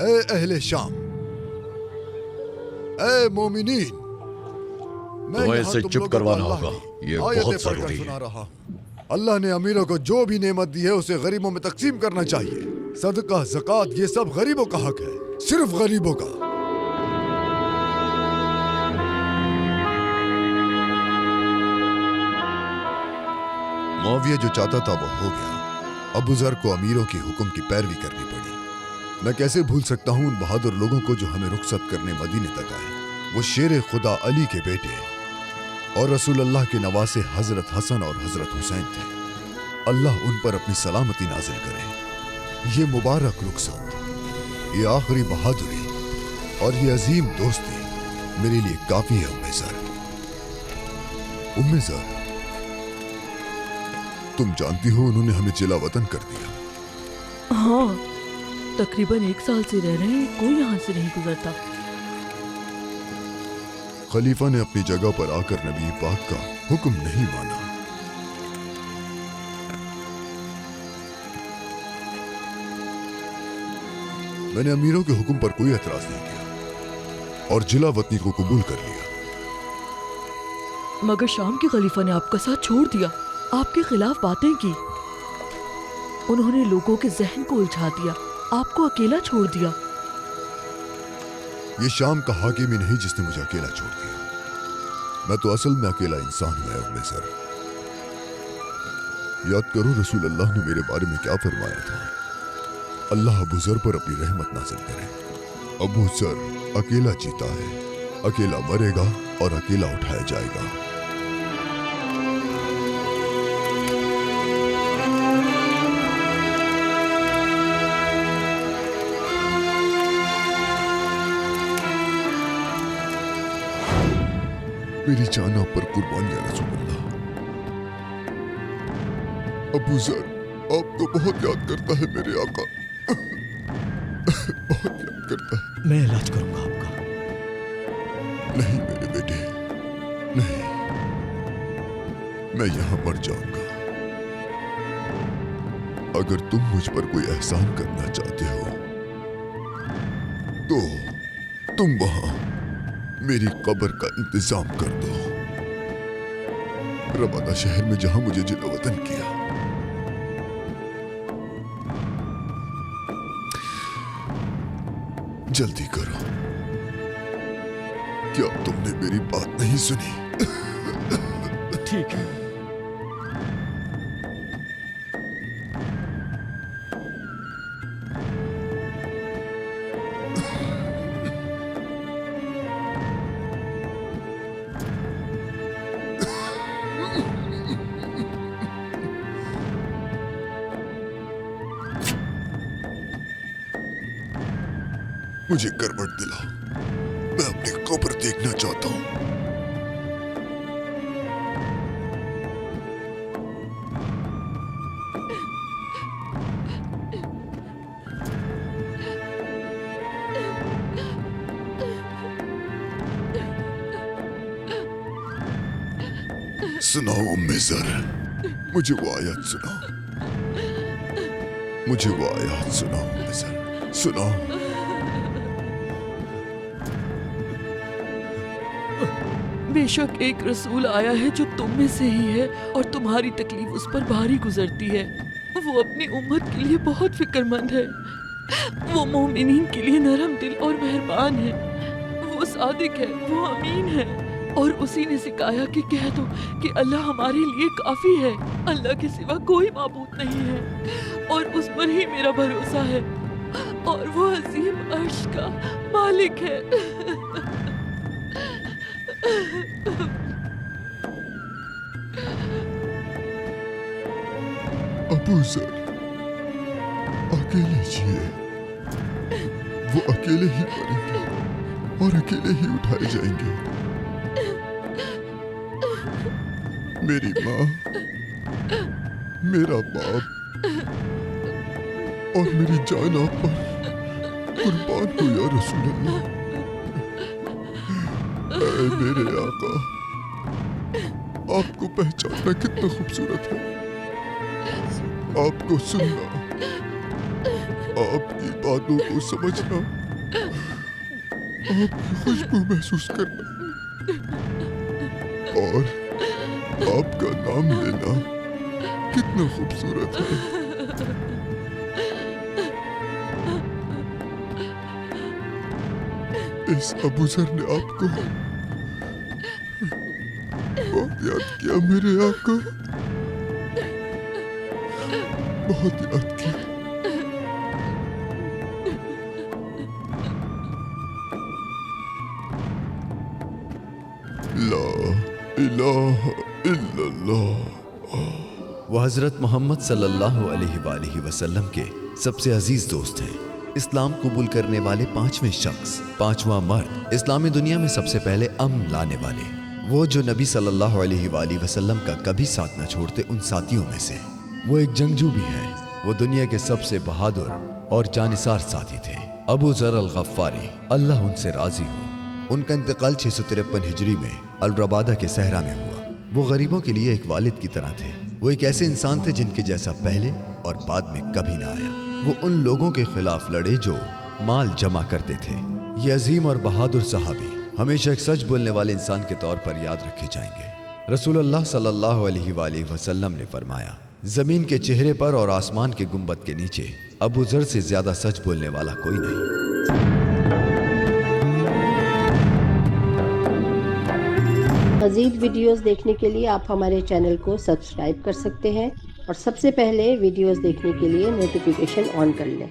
ऐ अहले शाम, ऐ मोमिनीन, तुम्हें इसे चुप करवाना होगा, ये बहुत जरूरी है। अल्लाह ने अमीरों को जो भी नेमत दी है उसे गरीबों में तकसीम करना चाहिए। सदका, ज़कात, ये सब गरीबों का हक है, सिर्फ गरीबों का। मुआविया जो चाहता था वो हो गया। अबू ज़र को अमीरों के हुक्म की पैरवी करनी पड़ी। मैं कैसे भूल सकता हूँ उन बहादुर लोगों को जो हमें रुखसत करने मदीने तक आए। वो शेर खुदा अली के बेटे और रसूल अल्लाह के नवासे हजरत हसन और हजरत हुसैन थे। अल्लाह उन पर अपनी सलामती नाजिल करे। ये मुबारक रुखसत, ये आखिरी बहादुरी और ये अजीम दोस्ती मेरे लिए काफी है। उम्मे ज़र, तुम जानती हो उन्होंने हमें जिला वतन कर दिया। हाँ, तकरीबन 1 साल से रह रहे हैं, कोई यहाँ से नहीं गुजरता। खलीफा ने अपनी जगह पर आकर नबी पाक का हुक्म नहीं माना। मैंने अमीरों के हुक्म पर कोई एतराज नहीं किया और जिला वतनी को कबूल कर लिया। मगर शाम के खलीफा ने आपका साथ छोड़ दिया, आपके खिलाफ बातें की। उन्होंने लोगों के जहन को उलझा दिया, आपको अकेला छोड़ दिया। ये शाम का हाकिम ही नहीं जिसने मुझे अकेला छोड़ दिया। मैं तो असल में अकेला इंसान हूं उम्मे ज़र। याद करो रसूल अल्लाह ने मेरे बारे में क्या फरमाया था। अल्लाह अबू ज़र पर अपनी रहमत नाज़िल करे। अबू ज़र अकेला जीता है, अकेला मरेगा और अकेला उठाया जाएगा। मेरी जान आप पर कुर्बान या रसूल अल्लाह। अबू ज़र आपको बहुत याद करता है मेरे आका, बहुत याद करता है। मैं इलाज करूंगा आपका। नहीं मेरे बेटे, नहीं, मैं यहां मर जाऊंगा। अगर तुम मुझ पर कोई एहसान करना चाहते हो तो तुम वहां मेरी कब्र का इंतजाम कर दो। रवाना शहर में जहां मुझे जिला वतन किया। जल्दी करो, क्या तुमने मेरी बात नहीं सुनी? ठीक है। मुझे करवट दिलाओ, मैं अपनी कब्र देखना चाहता हूं। सुनाओ उम्मे ज़र, मुझे वो आयत सुनाओ, मुझे वो आयत सुनाओ उम्मे ज़र, सुनाओ। बेशक एक रसूल आया है जो तुम में से ही है और तुम्हारी तकलीफ उस पर भारी गुजरती है। वो अपनी उम्मत के लिए बहुत फिक्रमंद है। वो मोमिनीन के लिए नरम दिल और मेहरबान है। वो सादिक है, वो अमीन है और उसी ने सिखाया कि कह दो कि अल्लाह हमारे लिए काफी है। अल्लाह के सिवा कोई माबूद नहीं है और उस पर ही मेरा भरोसा है और वो अजीम अर्श का मालिक है। अबू ज़र अकेले जिए, वो अकेले ही मरेंगे और अकेले ही उठाए जाएंगे। मेरी माँ, मेरा बाप और मेरी जान आप पर कुर्बान हो या रसूल अल्लाह। ऐ मेरे आका, आपको पहचानना कितना खूबसूरत है, आपको सुनना, आपकी बातों को समझना, आपकी खुशबू महसूस करना और आपका नाम लेना कितना खूबसूरत है। इस अबू ज़र ने आपको बहुत याद किया मेरे आका, बहुत याद किया। ला इलाहा इल्लल्लाह। वो हज़रत मोहम्मद सल्लल्लाहु अलैहि वसल्लम के सबसे अजीज दोस्त हैं। इस्लाम कबूल करने वाले पांचवें शख्स, पांचवा मर्द, इस्लामी दुनिया में सबसे पहले अमन लाने वाले, वो जो नबी सल्लल्लाहु अलैहि वसल्लम का कभी साथ न छोड़ते उन साथियों में से। वो एक जंगजू भी है। वो दुनिया के सबसे बहादुर और जानिसार साथी थे, अबू ज़र अल-गफ़ारी, अल्लाह उनसे राजी हो। उनका इंतकाल 653 हिजरी में अल-रबादा के सहरा में हुआ। वो गरीबों के लिए एक वालिद की तरह थे। वो एक ऐसे इंसान थे जिनके जैसा पहले और बाद में कभी ना आया। वो उन लोगों के खिलाफ लड़े जो माल जमा करते थे। ये अजीम और बहादुर सहाबी हमेशा एक सच बोलने वाले इंसान के तौर पर याद रखे जाएंगे। रसूलुल्लाह सल्लल्लाहु अलैहि वसल्लम ने फरमाया, जमीन के चेहरे पर और आसमान के गुंबद के नीचे अबू ज़र से ज्यादा सच बोलने वाला कोई नहीं। मज़ीद वीडियोस देखने के लिए आप हमारे चैनल को सब्सक्राइब कर सकते हैं और सबसे पहले वीडियोस देखने के लिए नोटिफिकेशन ऑन कर लें।